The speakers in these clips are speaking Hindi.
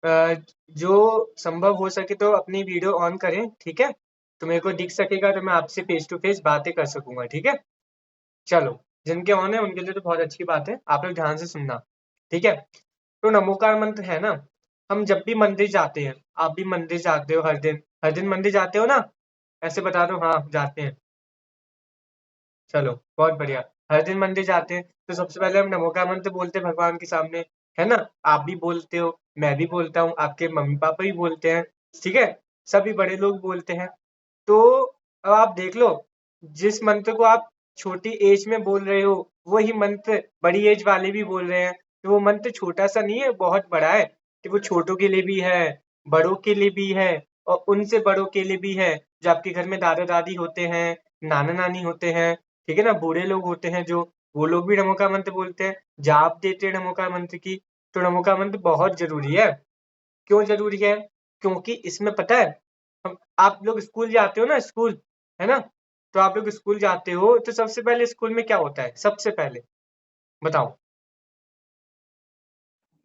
जो संभव हो सके तो अपनी वीडियो ऑन करें, ठीक है? तो मेरे को दिख सकेगा तो मैं आपसे फेस टू फेस बातें कर सकूंगा, ठीक है? चलो, जिनके ऑन है उनके लिए तो बहुत अच्छी बात है, आप लोग ध्यान से सुनना, ठीक है? तो नमोकार मंत्र है ना, हम जब भी मंदिर जाते हैं, आप भी मंदिर जाते हो हर दिन मंदिर जाते हो ना? ऐसे बता दो, हाँ जाते हैं। चलो बहुत बढ़िया। हर दिन मंदिर जाते हैं तो सबसे पहले हम नमोकार मंत्र बोलते हैं भगवान के सामने, है ना? आप भी बोलते हो, मैं भी बोलता हूँ, आपके मम्मी पापा भी बोलते हैं, ठीक है? सभी बड़े लोग बोलते हैं। तो अब आप देख लो, जिस मंत्र को आप छोटी एज में बोल रहे हो वही मंत्र बड़ी एज वाले भी बोल रहे हैं, तो वो मंत्र छोटा सा नहीं है, बहुत बड़ा है। कि वो छोटों के लिए भी है, बड़ों के लिए भी है, और उनसे बड़ों के लिए भी है, जो आपके घर में दादा दादी होते हैं, नाना नानी होते हैं, ठीक है ना? बूढ़े लोग होते हैं जो, वो लोग भी नमोकार मंत्र बोलते हैं, जाप देते हैं नमोकार मंत्र की। तो नमोकार मंत्र बहुत जरूरी है। क्यों जरूरी है? क्योंकि इसमें पता है, हम आप लोग स्कूल जाते हो ना, स्कूल, है ना? तो आप लोग स्कूल जाते हो तो सबसे पहले स्कूल में क्या होता है? सबसे पहले बताओ।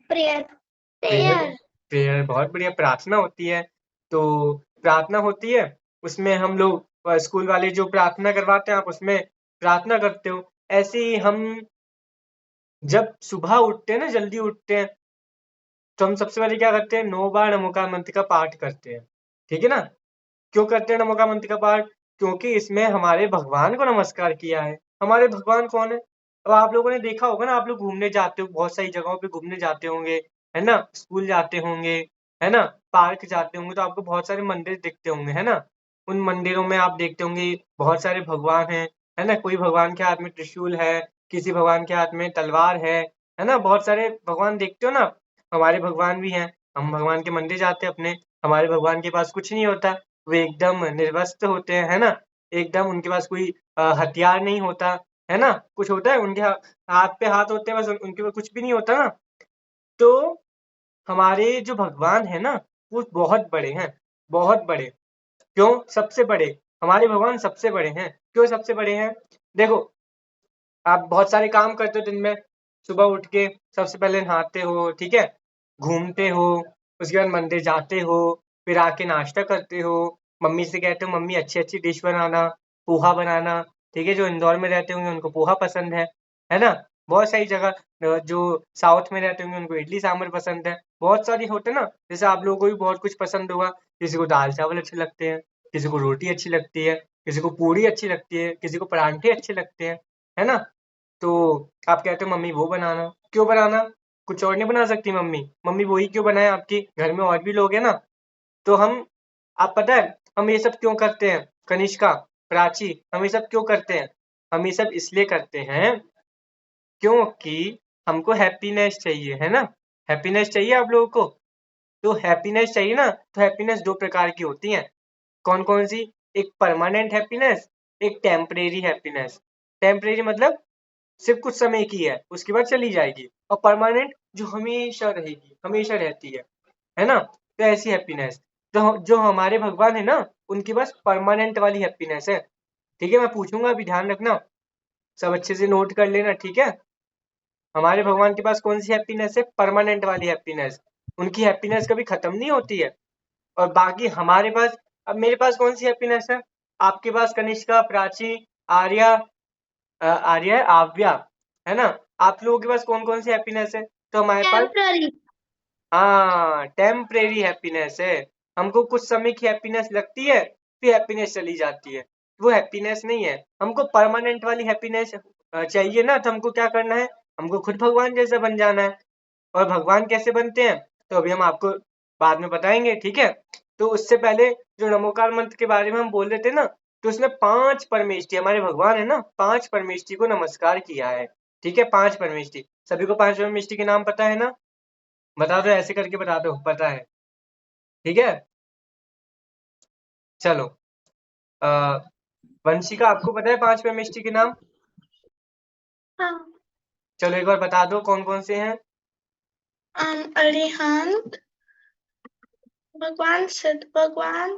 प्रेयर। प्रेयर। प्रेयर। प्रेयर, बहुत बढ़िया, प्रार्थना होती है। तो प्रार्थना होती है, उसमें हम लोग स्कूल वाले जो प्रार्थना करवाते हैं आप उसमें प्रार्थना करते हो। ऐसे ही हम जब सुबह उठते हैं ना, जल्दी उठते हैं, तो हम सबसे पहले क्या करते हैं? 9 बार नमोकार मंत्र का पाठ करते हैं, ठीक है ना? क्यों करते हैं नमोकार मंत्र का पाठ? क्योंकि इसमें हमारे भगवान को नमस्कार किया है। हमारे भगवान कौन है? अब आप लोगों ने देखा होगा ना, आप लोग घूमने जाते हो, बहुत सारी जगहों पे घूमने जाते होंगे, है ना? स्कूल जाते होंगे, है ना? पार्क जाते होंगे तो आपको बहुत सारे मंदिर दिखते होंगे, है ना? उन मंदिरों में आप देखते होंगे बहुत सारे भगवान हैं, है ना? कोई भगवान के हाथ में त्रिशूल है, किसी भगवान के हाथ में तलवार है ना? बहुत सारे भगवान देखते हो ना? हमारे भगवान भी हैं, हम भगवान के मंदिर जाते हैं अपने, हमारे भगवान के पास कुछ नहीं होता, वो एकदम निर्वस्त्र होते हैं, है ना? एकदम उनके पास कोई हथियार नहीं होता, है ना? कुछ होता है उनके हाथ पे हाथ होते हैं, बस उनके पास कुछ भी नहीं होता ना। तो हमारे जो भगवान है ना, वो बहुत बड़े हैं, बहुत बड़े। क्यों सबसे बड़े? हमारे भगवान सबसे बड़े हैं। क्यों सबसे बड़े हैं? देखो, आप बहुत सारे काम करते हो दिन में, सुबह उठ के सबसे पहले नहाते हो, ठीक है? घूमते हो, उसके बाद मंदिर जाते हो, फिर आके नाश्ता करते हो, मम्मी से कहते हो मम्मी अच्छी अच्छी डिश बनाना, पोहा बनाना, ठीक है? जो इंदौर में रहते होंगे उनको पोहा पसंद है ना? बहुत सारी जगह जो साउथ में रहते होंगे उनको इडली सांभर पसंद है, बहुत सारी होते हैं ना। जैसे आप लोगों को भी बहुत कुछ पसंद होगा, किसी को दाल चावल अच्छे लगते हैं, किसी को रोटी अच्छी लगती है, किसी को पूड़ी अच्छी लगती है, किसी को परांठे अच्छे लगते हैं, है ना? तो आप कहते हो मम्मी वो बनाना, क्यों बनाना? कुछ और नहीं बना सकती मम्मी? मम्मी वही क्यों बनाए? आपके घर में और भी लोग हैं ना। तो हम, आप पता है हम ये सब क्यों करते हैं? कनिष्का, प्राची, हम ये सब क्यों करते हैं? हम ये सब इसलिए करते हैं क्योंकि हमको हैप्पीनेस चाहिए, है ना? हैप्पीनेस चाहिए आप लोगों को। तो हैप्पीनेस चाहिए ना, तो हैप्पीनेस दो प्रकार की होती है। कौन कौन सी? एक परमानेंट हैप्पीनेस, एक टेम्परेरी हैप्पीनेस। टेम्परेरी मतलब सिर्फ कुछ समय की है, उसके बाद चली जाएगी। और परमानेंट जो हमेशा रहेगी, हमेशा रहती है ना? तो ऐसी हैप्पीनेस, तो जो हमारे भगवान है ना, उनके पास परमानेंट वाली हैप्पीनेस है, ठीक है? मैं पूछूंगा, अभी ध्यान रखना, सब अच्छे से नोट कर लेना, ठीक है? हमारे भगवान के पास कौन सी हैप्पीनेस है? परमानेंट वाली हैप्पीनेस। उनकी हैप्पीनेस कभी खत्म नहीं होती है। और बाकी हमारे पास, अब मेरे पास कौन सी हैप्पीनेस है? आपके पास कनिष्का, प्राची, आर्या, आर्या है, आव्या, है ना? आप लोगों के पास कौन कौन सी हैप्पीनेस है? तो हमारे पास, टेम्पररी। हाँ, टेम्परेरी हैप्पीनेस है। हमको कुछ समय की हैप्पीनेस लगती है, फिर हैप्पीनेस चली जाती है, वो हैप्पीनेस नहीं है। हमको परमानेंट वाली हैप्पीनेस चाहिए ना, तो हमको क्या करना है? हमको खुद भगवान जैसा बन जाना है। और भगवान कैसे बनते हैं तो अभी हम आपको बाद में बताएंगे, ठीक है? तो उससे पहले जो नमोकार मंत्र के बारे में हम बोल रहे थे ना, तो उसमें 5 परमेष्टि, हमारे भगवान है ना, 5 परमेष्टि को नमस्कार किया है, ठीक है? 5 परमेष्टि, सभी को 5 परमेष्टि के नाम पता है ना? बता दो, ऐसे करके बता दो, पता है, ठीक है? चलो, आ, वंशिका, आपको पता है 5 परमेष्टि के नाम? हाँ। चलो एक बार बता दो कौन कौन से हैं। अरिहंत भगवान, सिद्ध भगवान,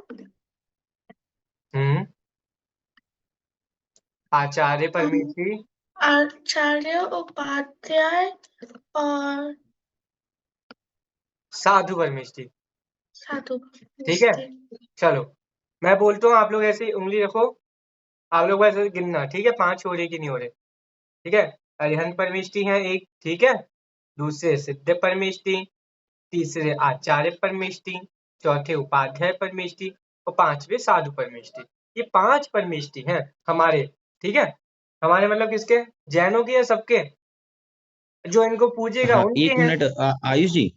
हम्म। आचार्य अम, परमेष्टि। आचार्य, उपाध्याय और साधु परमेष्टि। साधु ठीक है, चलो मैं बोलता हूँ, आप लोग ऐसे ही उंगली रखो, आप लोग ऐसे गिनना, ठीक है, 5 हो रहे कि नहीं हो रहे। ठीक है, अरिहंत परमेष्टि है एक, ठीक है, दूसरे सिद्ध परमेष्टि, तीसरे आचार्य परमेष्टि, चौथे उपाध्याय परमेष्टि और पांचवे साधु परमेष्टि। ये 5 परमेष्टि हैं हमारे। ठीक है, हमारे मतलब किसके? जैनों के या सबके? जो इनको पूजेगा हाँ, उनके एक हैं। मिनट आयुष जी, जी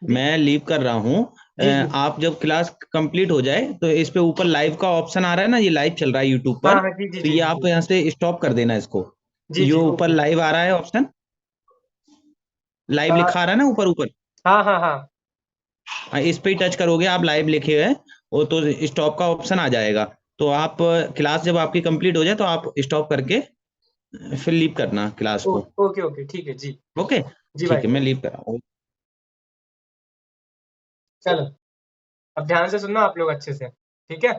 मैं लीव कर रहा हूँ। जी जी। आप जब क्लास कंप्लीट हो जाए तो इस पे ऊपर लाइव का ऑप्शन आ रहा है ना, ये लाइव चल रहा है यूट्यूब हाँ पर, हाँ जी जी तो जी ये जी आप जी यहाँ से स्टॉप कर देना इसको। जी जो जी ऊपर ओके। लाइव आ रहा है ऑप्शन, लाइव लिखा आ रहा है ना ऊपर ऊपर, हाँ हाँ हाँ। इस पे ही टच करोगे आप, लाइव लिखे हुए वो तो स्टॉप का ऑप्शन आ जाएगा। तो आप क्लास जब आपकी कंप्लीट हो जाए तो आप स्टॉप करके फिर लीव करना क्लास को। ओके ओके ठीक है जी। ओके, जी भाई ठीक है, मैं जी। लीव कर रहा हूँ। चलो अब ध्यान से सुनना आप लोग अच्छे से। ठीक है,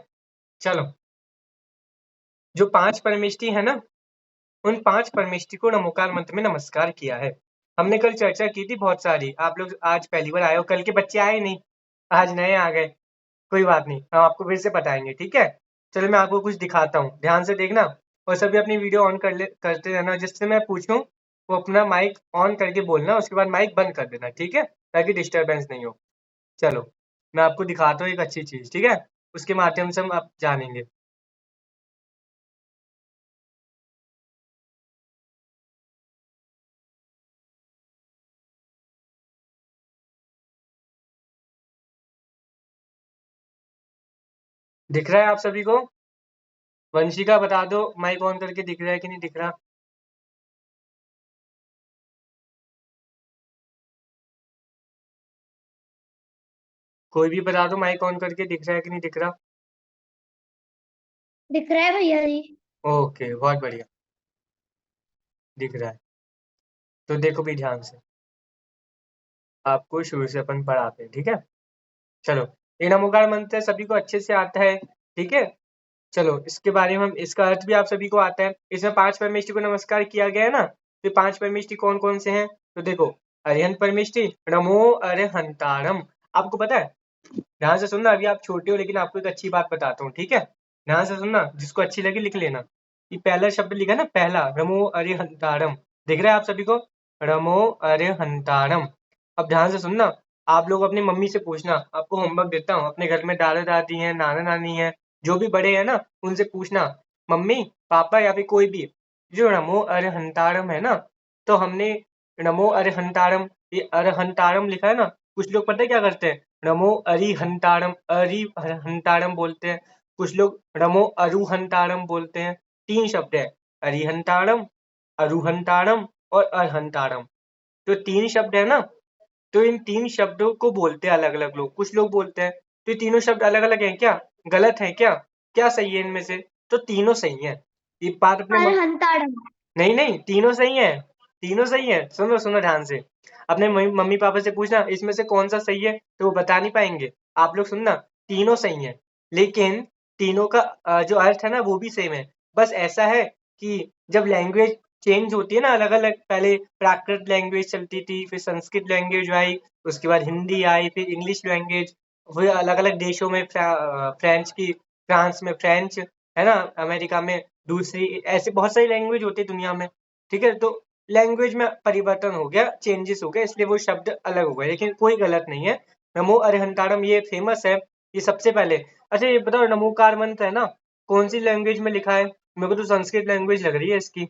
चलो जो 5 परमेष्टि है ना, उन 5 परमेष्टि को नमोकार मंत्र में नमस्कार किया है। हमने कल चर्चा की थी बहुत सारी, आप लोग आज पहली बार आए हो, कल के बच्चे आए नहीं, आज नए आ गए, कोई बात नहीं, हम आपको फिर से बताएंगे। ठीक है, चलो मैं आपको कुछ दिखाता हूँ, ध्यान से देखना, और सभी अपनी वीडियो ऑन करते रहना, जिससे मैं पूछूं वो अपना माइक ऑन करके बोलना, उसके बाद माइक बंद कर देना, ठीक है, ताकि डिस्टरबेंस नहीं हो। चलो मैं आपको दिखाता हूँ एक अच्छी चीज, ठीक है, उसके माध्यम से हम आप जानेंगे। दिख रहा है आप सभी को? वंशिका बता दो माइक ऑन करके दिख रहा है कि नहीं दिख रहा? कोई भी बता दो माइक ऑन करके दिख रहा है कि नहीं दिख रहा? दिख रहा है भैया जी। ओके बहुत बढ़िया, दिख रहा है। तो देखो भी ध्यान से, आपको शुरू से अपन पढ़ाते हैं, ठीक है। चलो, ये नमोकार मंत्र सभी को अच्छे से आता है, ठीक है। चलो इसके बारे में हम, इसका अर्थ भी आप सभी को आता है। इसमें 5 परमेष्टि को नमस्कार किया गया है ना, तो 5 परमेष्टि कौन कौन से हैं? तो देखो, अरिहंत परमेष्टि, नमो अरिहंतारम। आपको पता है, ध्यान से सुनना, अभी आप छोटे हो लेकिन आपको एक अच्छी बात बताता हूँ, ठीक है, ध्यान से सुनना, जिसको अच्छी लगी लिख लेना। ये पहला शब्द लिखा है ना, पहला, नमो अरिहंतारम, दिख रहा है आप सभी को? नमो अरिहंतारम। अब ध्यान से सुनना, आप लोग अपनी मम्मी से पूछना, आपको होमवर्क देता हूँ, अपने घर में दादा दादी हैं, नाना नानी हैं, जो भी बड़े हैं ना, उनसे पूछना, मम्मी पापा या फिर कोई भी, जो नमो अरिहंतारम है ना, तो हमने नमो अरिहंतारम, ये अरिहंतारम लिखा है ना, कुछ लोग पता है क्या करते हैं, नमो अरिहंतारम, अरिहंतारम बोलते हैं, कुछ लोग नमो अरुहंतारम बोलते हैं। 3 शब्द है, अरिहंतारम, अरुहंतारम और अरहंतारम। जो 3 शब्द है ना, तो इन 3 शब्दों को बोलते हैं अलग अलग लोग, कुछ लोग बोलते हैं, तो ये तीनों शब्द अलग अलग हैं क्या? गलत है क्या? क्या सही है इनमें से? तो तीनों सही है। ये बात अपने अरे हंताड़म। नहीं नहीं, तीनों सही है, तीनों सही है, सुनो सुनो ध्यान से, अपने मम्मी पापा से पूछना इसमें से कौन सा सही है, तो वो बता नहीं पाएंगे। आप लोग सुनना, तीनों सही है, लेकिन तीनों का जो अर्थ है ना वो भी सेम है। बस ऐसा है कि जब लैंग्वेज चेंज होती है ना, अलग अलग, पहले प्राकृत लैंग्वेज चलती थी, फिर संस्कृत लैंग्वेज आई, उसके बाद हिंदी आई, फिर इंग्लिश लैंग्वेज, फिर अलग अलग देशों में फ्रेंच की, फ्रांस में फ्रेंच है ना, अमेरिका में दूसरी, ऐसे बहुत सारी लैंग्वेज होती है दुनिया में। ठीक है, तो लैंग्वेज में परिवर्तन हो गया, चेंजेस हो गए, इसलिए वो शब्द अलग हो गए, लेकिन कोई गलत नहीं है। नमो अरिहंतारम ये फेमस है, ये सबसे पहले। अच्छा ये बताओ, नमोकार मंत्र है ना, कौन सी लैंग्वेज में लिखा है? मेरे को तो संस्कृत लैंग्वेज लग रही है इसकी,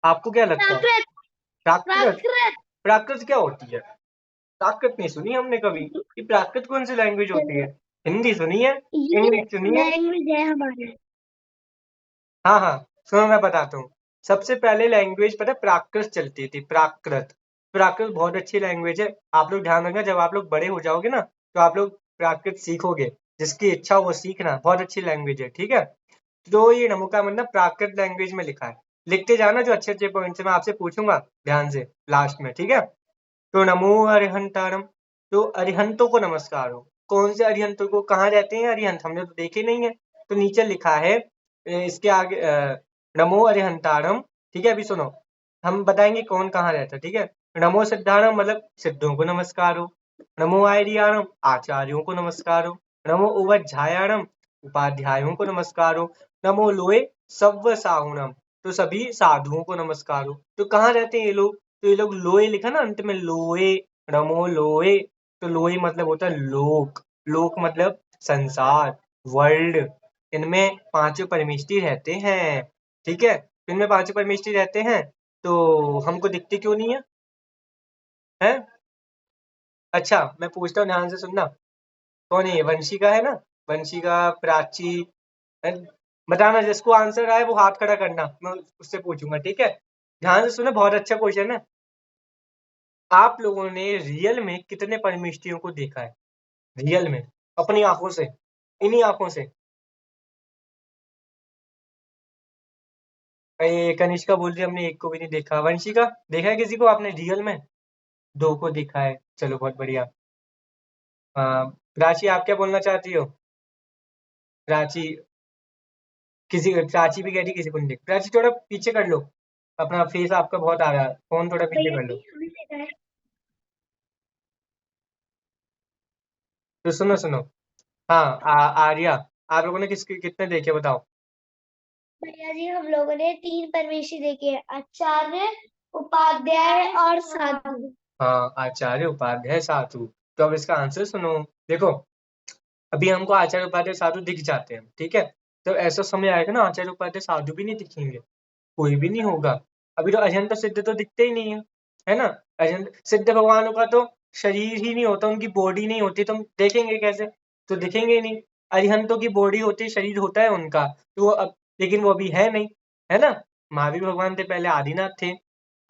आपको क्या लगता है? प्राकृत। प्राकृत? प्राकृत। प्राकृत क्या होती है? प्राकृत नहीं सुनी हमने कभी, ये प्राकृत कौन सी लैंग्वेज होती है? हिंदी सुनी है, ये इंग्लिश सुनी है। लैंग्वेज है हमारे। हाँ हाँ, सुनो मैं बताता हूँ। सबसे पहले लैंग्वेज पता है प्राकृत चलती थी, प्राकृत। प्राकृत बहुत अच्छी लैंग्वेज है, आप लोग ध्यान रखना, जब आप लोग बड़े हो जाओगे ना, तो आप लोग प्राकृत सीखोगे, जिसकी इच्छा हो वो सीखना, बहुत अच्छी लैंग्वेज है, ठीक है। तो ये नमो का मतलब प्राकृत लैंग्वेज में लिखा है, लिखते जाना जो अच्छे अच्छे पॉइंट से मैं आपसे पूछूंगा ध्यान से लास्ट में, ठीक है। तो नमो अरिहंतारम, तो अरिहंतों को नमस्कार हो। कौन से अरिहंतों को? कहाँ रहते हैं अरिहंत? हमने तो देखे नहीं है, तो नीचे लिखा है इसके आगे नमो अरिहंतारम, ठीक है। अभी सुनो, हम बताएंगे कौन कहाँ रहता है, ठीक है। नमो सिद्धारम मतलब सिद्धों को नमस्कार हो, नमो आर्याणम आचार्यों को नमस्कारो, नमो उपाध्यायाणम उपाध्यायों को नमस्कारो, नमो लोए सव्व साहुणम तो सभी साधुओं को नमस्कारो। तो कहाँ रहते हैं ये लोग? तो ये लोग लोए लिखा ना अंत में, लोए, नमो लोए। तो लोए मतलब होता है लोक, लोक मतलब संसार, वर्ल्ड। इनमें पांचों परमेष्टि रहते हैं, ठीक है। इनमें पांचों परमेष्टि रहते हैं, तो हमको दिखते क्यों नहीं है? हैं? अच्छा, मैं पूछता हूँ, ध्यान से सुनना। कौन है ये? वंशिका है ना? वंशिका, प्राची, है? बताना, जिसको आंसर आए वो हाथ खड़ा करना, मैं उससे पूछूंगा, ठीक है। ध्यान से सुनो, बहुत अच्छा क्वेश्चन है। आप लोगों ने रियल में कितने परमेष्टियों को देखा है? रियल में, अपनी आंखों से, इन्हीं आंखों से। ये कनिष्का बोल रही है हमने एक को भी नहीं देखा। वंशिका, देखा है किसी को आपने रियल में? दो को देखा है, चलो बहुत बढ़िया। प्राची, आप क्या बोलना चाहती हो? प्राची, किसी प्राची भी कह रही किसी को नहीं देखा। प्राची थोड़ा पीछे कर लो, अपना फेस आपका बहुत आ रहा है, फोन थोड़ा पीछे भैया कर लो। जी हमें देखा है। तो सुनो सुनो, हाँ, आर्या, आप लोगों ने कितने देखे बताओ? भैया जी हम लोगों ने 3 परमेष्टि देखे हैं, आचार्य, उपाध्याय और साधु। हाँ, आचार्य उपाध्याय साधु। तो अब इसका आंसर सुनो। देखो, अभी हमको आचार्य उपाध्याय साधु दिख जाते हैं, ठीक है। तो ऐसा समय आएगा ना, आचार्य उपाध्याय साधु भी नहीं दिखेंगे, कोई भी नहीं होगा। अभी तो अजंता सिद्ध तो दिखते ही नहीं है ना। अजंत सिद्ध भगवानों का तो शरीर ही नहीं होता, उनकी बॉडी नहीं होती, तो हम देखेंगे कैसे? तो दिखेंगे ही नहीं। अरिहंतों की बॉडी होती है, शरीर होता है उनका, तो वो अब, लेकिन वो अभी है नहीं, है ना। महावीर भगवान थे पहले, आदिनाथ थे,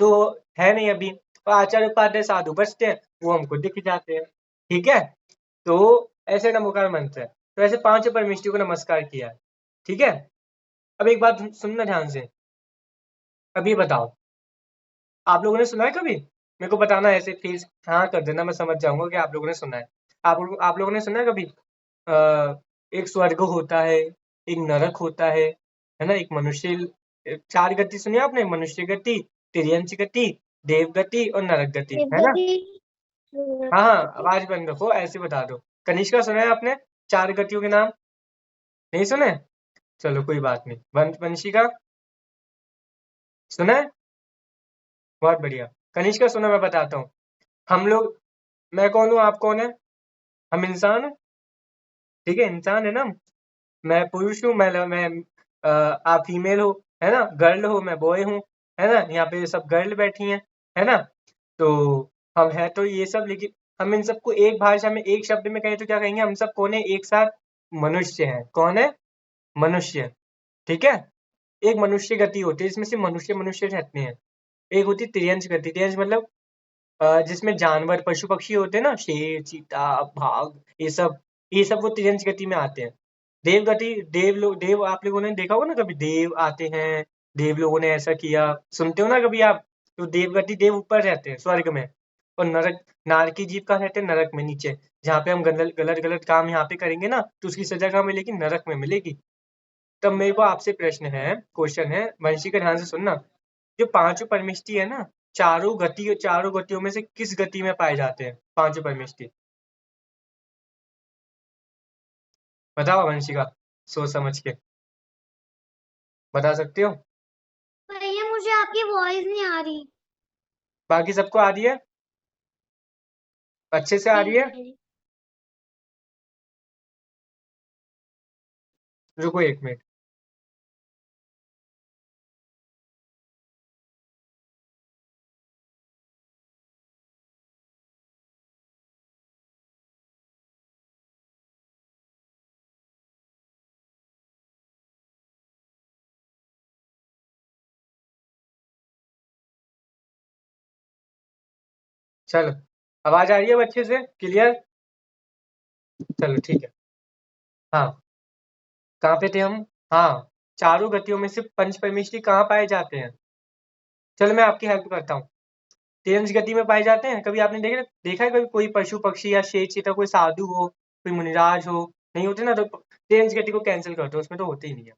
तो है नहीं अभी। और आचार्य उपाध्याय साधु बचते हैं, वो हमको दिख जाते हैं, ठीक है। तो ऐसे नमोकार मंत्र है। तो ऐसे पांचों परमेष्टि को नमस्कार किया है, ठीक है। अब एक बात सुनना ध्यान से, अभी बताओ, आप लोगों ने सुना है कभी? मेरे को बताना, ऐसे फेस हाँ कर देना, मैं समझ जाऊंगा कि आप लोगों ने सुना है। आप लोगों ने सुना है कभी? एक स्वर्ग होता है, एक नरक होता है ना, एक मनुष्य, चार गति सुनी है आपने? मनुष्य गति, तिर्यंच गति, देव गति और नरक गति, है ना। देवगति, हाँ हाँ, गति। आवाज बंद रखो, ऐसे बता दो। कनिष्का, सुना है आपने चार गतियों के नाम? नहीं सुने? चलो कोई बात नहीं। वंशिका, सुना है? बहुत बढ़िया। कनिष्का सुनो, मैं बताता हूँ। हम लोग, मैं कौन हूँ, आप कौन है? हम इंसान हैं, ठीक है, इंसान है ना। मैं पुरुष हूँ, मैं आप फीमेल हो, है ना। गर्ल हो, मैं बॉय हूँ, है ना। यहाँ पे सब गर्ल बैठी हैं, है ना। तो हम है तो ये सब, लेकिन हम इन सबको एक भाषा में, एक शब्द में कहें तो क्या कहेंगे? हम सब कौन है एक साथ? मनुष्य है। कौन है? मनुष्य, ठीक है। एक मनुष्य गति होती है, इसमें सिर्फ मनुष्य मनुष्य रहते हैं। एक होती है तिर्यंच गति। तिर्यंच मतलब जिसमें जानवर, पशु पक्षी होते हैं ना, शेर, चीता, बाघ, ये सब वो तिर्यंच गति में आते हैं। देव गति, देव लोग, देव आप लोगों ने देखा होगा ना कभी, देव आते हैं, देव लोगों ने ऐसा किया, सुनते हो ना कभी आप। तो देव गति, देव ऊपर रहते हैं स्वर्ग में, और नरक, नारकी जीव का रहते हैं नरक में, नीचे, जहाँ पे हम गलत गलत गलत काम यहाँ पे करेंगे ना, तो उसकी सजा कहाँ मिलेगी? नरक में मिलेगी। तब मेरे को आपसे प्रश्न है, क्वेश्चन है, वंशी का ध्यान से सुनना। जो पांचों परमेष्टि है ना, चारों गतियों में से किस गति में पाए जाते हैं पांचों परमेष्टि? बताओ वंशिका, सोच समझ के बता सकते हो? भैया मुझे आपकी वॉइस नहीं आ रही। बाकी सबको आ रही है? अच्छे से आ जी रही है? भैया जी। रुको एक मिनट। चलो, आवाज आ रही है अब अच्छे से, क्लियर? चलो ठीक है। हाँ, कहाँ पे थे हम? हाँ, चारों गतियों में से पंच परमेष्टि कहाँ पाए जाते हैं? चलो मैं आपकी हेल्प करता हूँ। तेज गति में पाए जाते हैं। कभी आपने देखा है कभी कोई पशु पक्षी या शेर चीता, कोई साधु हो, कोई मुनिराज हो, नहीं होते ना, तो तेज गति को कैंसिल कर दो, उसमें तो होते ही नहीं है।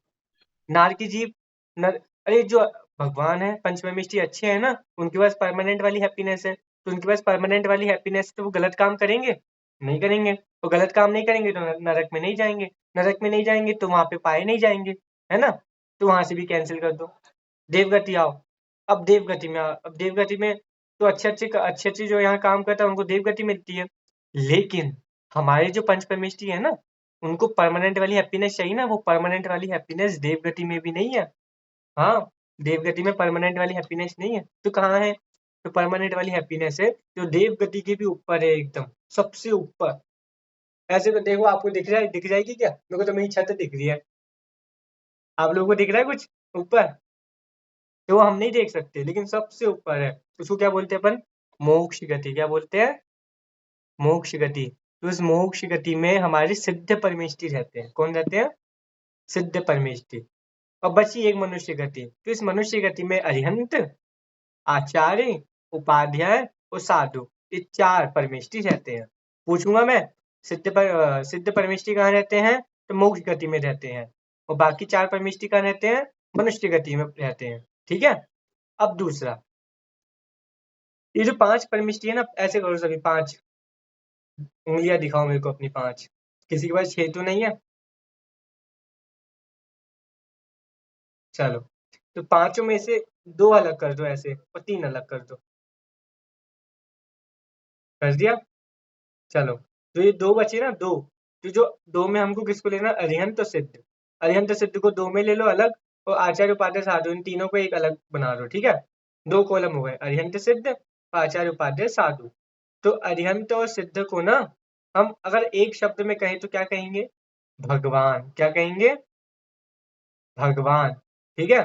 नार की जीव, नर, अरे जो भगवान है पंचममिष्टि अच्छे हैं ना, उनके पास परमानेंट वाली हैप्पीनेस है, तो उनके पास परमानेंट वाली हैप्पीनेस, तो वो गलत काम करेंगे नहीं करेंगे, वो गलत काम नहीं करेंगे तो नरक में नहीं जाएंगे, नरक में नहीं जाएंगे तो वहां पे पाए नहीं जाएंगे, है ना। तो वहां से भी कैंसिल कर दो। देवगति आओ। अब देवगति में अब देवगति में तो अच्छे जो यहाँ काम करता है उनको देवगति मिलती है, लेकिन हमारे जो पंच परमेष्ठी है ना, उनको परमानेंट वाली हैप्पीनेस चाहिए ना, वो परमानेंट वाली हैप्पीनेस देवगति में भी नहीं है। हाँ, देवगति में परमानेंट वाली हैप्पीनेस नहीं है, तो कहाँ है? तो परमानेंट वाली हैप्पीनेस है जो देवगति के भी ऊपर है, एकदम सबसे ऊपर। ऐसे तो देखो, आपको दिख जाएगी क्या? मेरे को तो मेरी छत दिख रही है, आप लोगों को दिख रहा है कुछ ऊपर? तो वो हम नहीं देख सकते, लेकिन सबसे ऊपर है। उसको क्या बोलते हैं अपन? मोक्ष गति। क्या बोलते हैं? मोक्ष गति। तो इस मोक्ष गति में हमारे सिद्ध परमेष्ठी रहते हैं। कौन रहते हैं? सिद्ध परमेष्ठी। और बची एक मनुष्य गति। तो इस मनुष्य गति में अरिहंत, आचार्य, उपाध्याय और साधु, ये 4 परमेष्ठी रहते हैं। पूछूंगा मैं, सिद्ध परमेष्ठी कहाँ रहते हैं? तो मोक्ष गति में रहते हैं। और बाकी 4 परमेष्ठी कहाँ रहते हैं? मनुष्य गति में रहते हैं। ठीक है। अब दूसरा, ये जो 5 परमेष्ठी है ना, ऐसे करो सभी 5 उंगलियां दिखाओ मेरे को अपनी 5। किसी के पास 6 तो नहीं है? चलो, तो 5 में से 2 अलग कर दो ऐसे, और 3 अलग कर दो। कर दिया? चलो, तो ये 2 बचे ना, 2। तो जो 2 में हमको किसको लेना? अरिहंत और सिद्ध। अरिहंत सिद्ध को 2 में ले लो अलग, और आचार्य उपाध्याय साधु, इन तीनों को एक अलग बना दो। ठीक है, 2 कॉलम हो गए, अरिहंत सिद्ध, आचार्य उपाध्याय साधु। तो अरिहंत और सिद्ध को ना हम अगर एक शब्द में कहें तो क्या कहेंगे? भगवान। क्या कहेंगे? भगवान। ठीक है।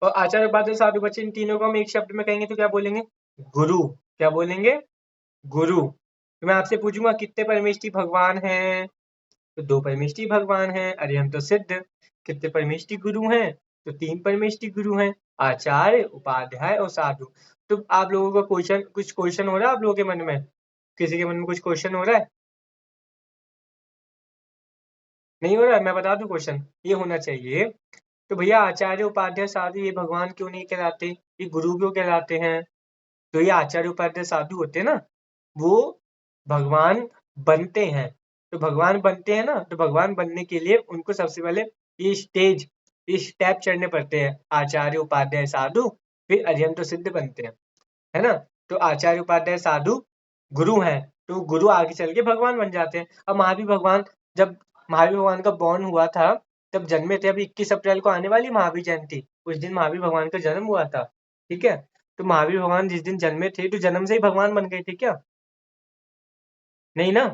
और आचार्य उपाध्याय साधु बच्चे, इन तीनों को हम एक शब्द में कहेंगे तो क्या बोलेंगे? गुरु। क्या बोलेंगे? गुरु। तो मैं आपसे पूछूंगा कितने परमेष्ठी भगवान हैं? तो 2 परमेष्ठी भगवान हैं, अरिहंत तो सिद्ध। कितने परमेष्ठी गुरु हैं? तो 3 परमेष्ठी गुरु हैं, आचार्य, उपाध्याय और साधु। तो आप लोगों का कुछ क्वेश्चन हो रहा है आप लोगों के मन में? किसी के मन में कुछ क्वेश्चन हो रहा है? नहीं हो रहा है? मैं बता दूं क्वेश्चन, ये होना चाहिए। तो भैया आचार्य उपाध्याय साधु ये भगवान क्यों नहीं कहलाते, ये गुरु क्यों कहलाते हैं? तो ये आचार्य उपाध्याय साधु होते हैं ना, वो भगवान बनते हैं। तो भगवान बनते हैं ना, तो भगवान बनने के लिए उनको सबसे पहले ये स्टेप चढ़ने पड़ते हैं। आचार्य उपाध्याय साधु, फिर अरिहंत तो सिद्ध बनते हैं, है ना। तो आचार्य उपाध्याय साधु गुरु हैं, तो गुरु आगे चल के भगवान बन जाते हैं। अब जब महावीर भगवान का बॉर्न हुआ था, तब जन्मे थे। अभी 21 अप्रैल को आने वाली महावीर जयंती, उस दिन महावीर भगवान का जन्म हुआ था। ठीक है। तो महावीर भगवान जिस दिन जन्मे थे, तो जन्म से ही भगवान बन गए थे क्या? नहीं ना।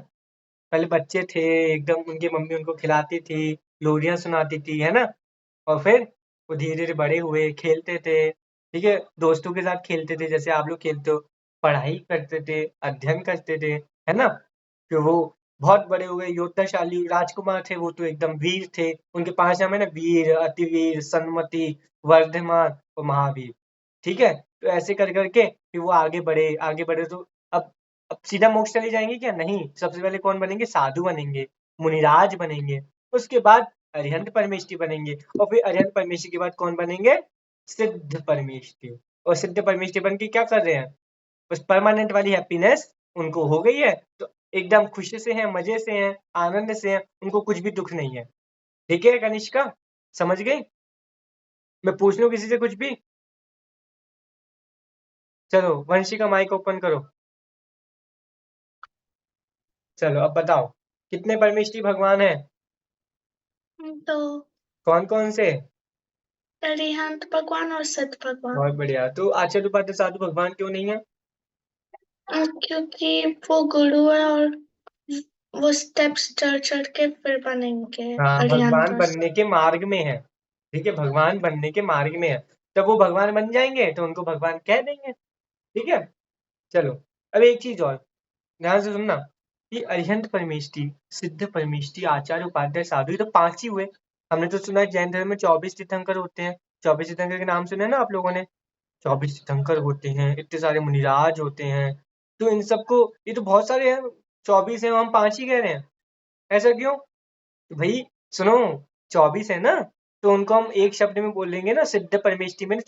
पहले बच्चे थे एकदम, उनकी मम्मी उनको खिलाती थी, लोरियां सुनाती थी, है ना। और फिर वो धीरे धीरे बड़े हुए, खेलते थे। ठीक है, दोस्तों के साथ खेलते थे जैसे आप लोग खेलते हो, पढ़ाई करते थे, अध्ययन करते थे, है ना। फिर वो बहुत बड़े हुए, योद्धाशाली राजकुमार थे, वो तो एकदम वीर थे। उनके 5 नाम है ना, वीर, अतिवीर, सन्मति, वर्धमान और महावीर। ठीक है। तो ऐसे कर करके फिर वो आगे बढ़े तो अब सीधा मोक्ष चले जाएंगे क्या? नहीं, सबसे पहले कौन बनेंगे? साधु बनेंगे, मुनिराज बनेंगे। उसके बाद अरिहंत परमेष्ठी बनेंगे, और फिर अरिहंत परमेष्ठी के बाद कौन बनेंगे? सिद्ध परमेष्ठी। और सिद्ध परमेष्ठी बन के क्या कर रहे हैं? बस परमानेंट वाली हैप्पीनेस उनको हो गई है, तो एकदम खुशी से हैं, मजे से हैं, आनंद से हैं, उनको कुछ भी दुख नहीं है। ठीक है कनिष्का, समझ गई? मैं पूछ लूं किसी से कुछ भी? चलो वंशी का माइक ओपन करो। चलो अब बताओ, कितने परमेष्ठी भगवान हैं? तो कौन कौन से? अरिहंत भगवान और सिद्ध भगवान। बहुत बढ़िया। तो आचार्य उपाध्याय साधु भगवान क्यों नहीं है? क्योंकि वो गुरु है, और वो स्टेप्स चढ़ चढ़ के फिर बनेंगे हाँ, अरिहंत भगवान और बनने के मार्ग में है। ठीक है, भगवान बनने के मार्ग में है। जब वो भगवान बन जाएंगे तो उनको भगवान कह देंगे। ठीक है। चलो, अब एक चीज और ध्यान से सुनना, कि अरिहंत परमेष्ठी, सिद्ध परमेष्ठी, आचार्य उपाध्याय साधु, ये तो 5 ही हुए। हमने तो सुना है जैन धर्म में 24 तीर्थंकर होते हैं। 24 तीर्थंकर के नाम सुने ना आप लोगों ने? 24 तीर्थंकर होते हैं, इतने सारे मुनिराज होते हैं। तो इन सबको, ये तो बहुत सारे हैं, 24 है, हम 5 ही कह रहे हैं। ऐसा क्यों? तो भाई सुनो, 24 है ना, तो उनको हम एक शब्द में बोलेंगे ना, सिद्ध परमेष्ठी में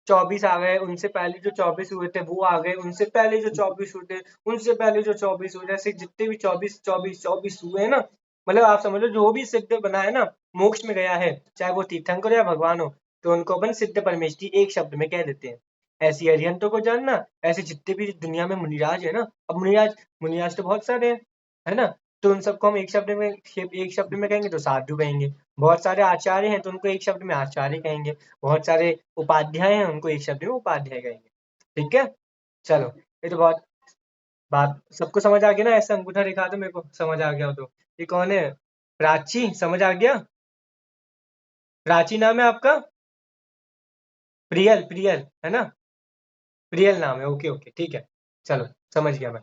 24 आ गए, उनसे पहले जो 24 हुए थे वो आ गए, उनसे पहले जो 24 हुए थे उनसे पहले जो 24 हुए, ऐसे जितने भी 24 हुए हैं ना, मतलब आप समझ लो जो भी सिद्ध बना है ना, मोक्ष में गया है, चाहे वो तीर्थंकर या भगवान हो, तो उनको अपन सिद्ध परमेष्ठी एक शब्द में कह देते हैं। ऐसी अरिहंतों को जानना, ऐसे जितने भी दुनिया में मुनिराज है ना, अब मुनिराज तो बहुत सारे हैं, है ना, तो उन सबको हम एक शब्द में कहेंगे तो साधु कहेंगे। बहुत सारे आचार्य हैं तो उनको एक शब्द में आचार्य कहेंगे। बहुत सारे उपाध्याय हैं, उनको एक शब्द में उपाध्याय कहेंगे। ठीक है, चलो, ये तो बहुत बात सबको समझ आ गया ना? ऐसा अंगूठा दिखा दो मेरे को, समझ आ गया हो तो। ये कौन है? प्राची, समझ आ गया? प्राची नाम है आपका? प्रियल, प्रियल है ना? प्रियल नाम है, ओके ओके, ठीक है, चलो समझ गया मैं।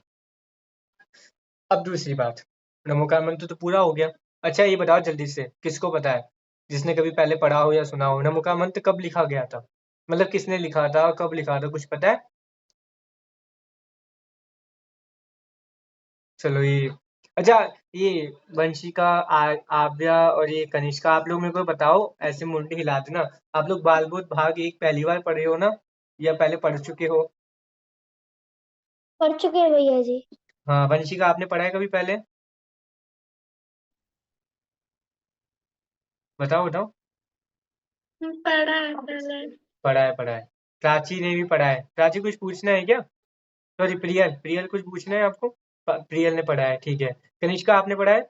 अब दूसरी बात, नमोकार मंत्र तो पूरा हो गया। अच्छा ये बताओ जल्दी से, किसको पता है, जिसने कभी पहले पढ़ा हो या सुना हो, नमोकार मंत्र कब लिखा गया था? मतलब किसने लिखा था, कब लिखा था, कुछ पता है? चलो ये, अच्छा, ये वंशिका, आव्या और ये कनिष्का, आप लोग मेरे को बताओ, ऐसे मुंडी हिला देना, आप लोग बाल बोध भाग एक पहली बार पढ़े हो ना, या पहले पढ़ चुके हो? पढ़ चुके हैं भैया जी। हाँ, वंशिका आपने पढ़ा है कभी पहले? बताओ बताओ। पढ़ा है पहले। पढ़ा है। प्राची ने भी पढ़ा है। प्राची कुछ पूछना है क्या? सॉरी, प्रियल, प्रियल कुछ पूछना है आपको? प्रियल ने पढ़ा है, ठीक है। कनिष्का आपने पढ़ा है?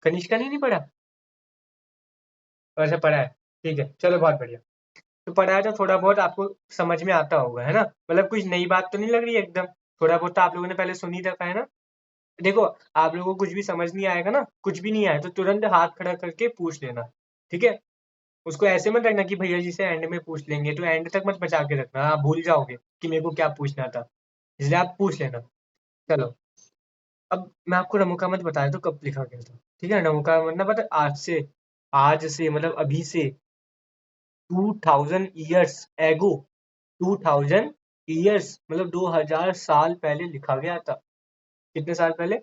कनिष्का ने नहीं पढ़ा? अच्छा, पढ़ा है, ठीक है, चलो बहुत बढ़िया। तो पढ़ा है तो थोड़ा बहुत आपको समझ में आता होगा, है ना? मतलब कुछ नई बात तो नहीं लग रही है एकदम? थोड़ा बहुत तो आप लोगों ने पहले सुन ही रखा है ना? देखो, आप लोगों को कुछ भी समझ नहीं आएगा ना, कुछ भी नहीं आए तो तुरंत हाथ खड़ा करके पूछ लेना, ठीक है? उसको ऐसे मत रखना कि भैया जी से एंड में पूछ लेंगे, तो एंड तक मत बचा के रखना, आप भूल जाओगे कि मेरे को क्या पूछना था, इसलिए आप पूछ लेना। चलो, अब मैं आपको नमोका मत बता देता हूँ कब लिखा गया था, ठीक है? नमोका मत ना पता, आज से मतलब अभी से 2000 ईयर्स एगो, 2000 ईयर्स मतलब 2000 साल पहले लिखा गया था। कितने साल पहले?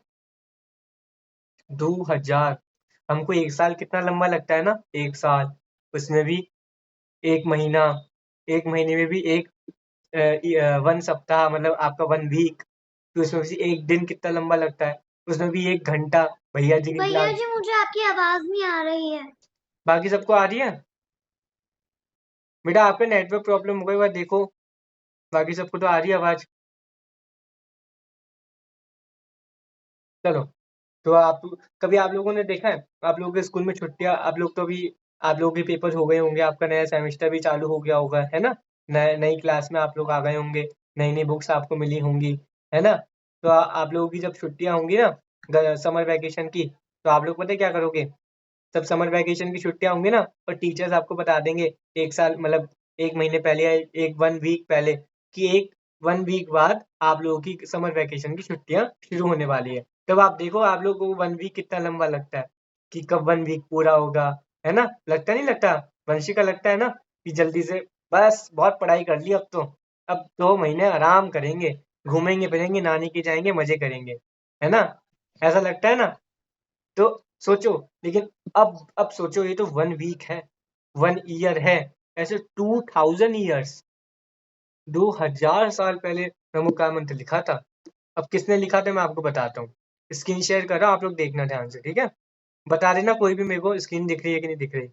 2000। हमको एक साल कितना लंबा लगता है ना, एक साल, उसमें भी एक महीना, एक महीने में भी एक 1 सप्ताह, मतलब आपका 1 वीक, तो उसमें भी एक दिन कितना लंबा लगता है, उसमें भी 1 घंटा। भैया जी की भैया क्लास, जी मुझे आपकी आवाज नहीं आ रही है। बाकी सबको आ रही है? बेटा आपका नेटवर्क प्रॉब्लम होगा, एक बार देखो, बाकी सबको तो आ रही है आवाज। चलो, तो आप कभी, आप लोगों ने देखा है, आप लोगों के स्कूल में छुट्टियां, आप लोग तो अभी, आप लोगों के पेपर हो गए होंगे, आपका नया सेमेस्टर भी चालू हो गया होगा, है ना? नए नई क्लास में आप लोग आ गए होंगे, नई नई बुक्स आपको मिली होंगी, है ना? तो आप लोगों की जब छुट्टियां होंगी ना, समर वैकेशन की, तो आप लोग पता है क्या करोगे? जब समर वैकेशन की छुट्टियां होंगी ना, और टीचर्स आपको बता देंगे एक साल, मतलब एक महीने पहले या एक 1 वीक पहले, कि एक 1 वीक बाद आप लोगों की समर वैकेशन की छुट्टियां शुरू होने वाली है। तब आप देखो आप लोगों को 1 वीक कितना लंबा लगता है, कि कब 1 वीक पूरा होगा, है ना? लगता नहीं लगता? वंशी का लगता है ना, कि जल्दी से, बस बहुत पढ़ाई कर ली, अब 2 महीने आराम करेंगे, घूमेंगे फिरेंगे, नानी के जाएंगे, मजे करेंगे, है ना? ऐसा लगता है ना? तो सोचो, लेकिन अब सोचो, ये तो 1 वीक है, 1 ईयर है, ऐसे 2000 ईयर्स, 2000 साल पहले नमोकार मंत्र लिखा था। अब किसने लिखा था मैं आपको बताता हूँ, स्क्रीन शेयर कर रहा हूँ, आप लोग देखना ध्यान से, ठीक है? बता देना कोई भी मेरे को, स्क्रीन दिख रही है कि नहीं दिख रही।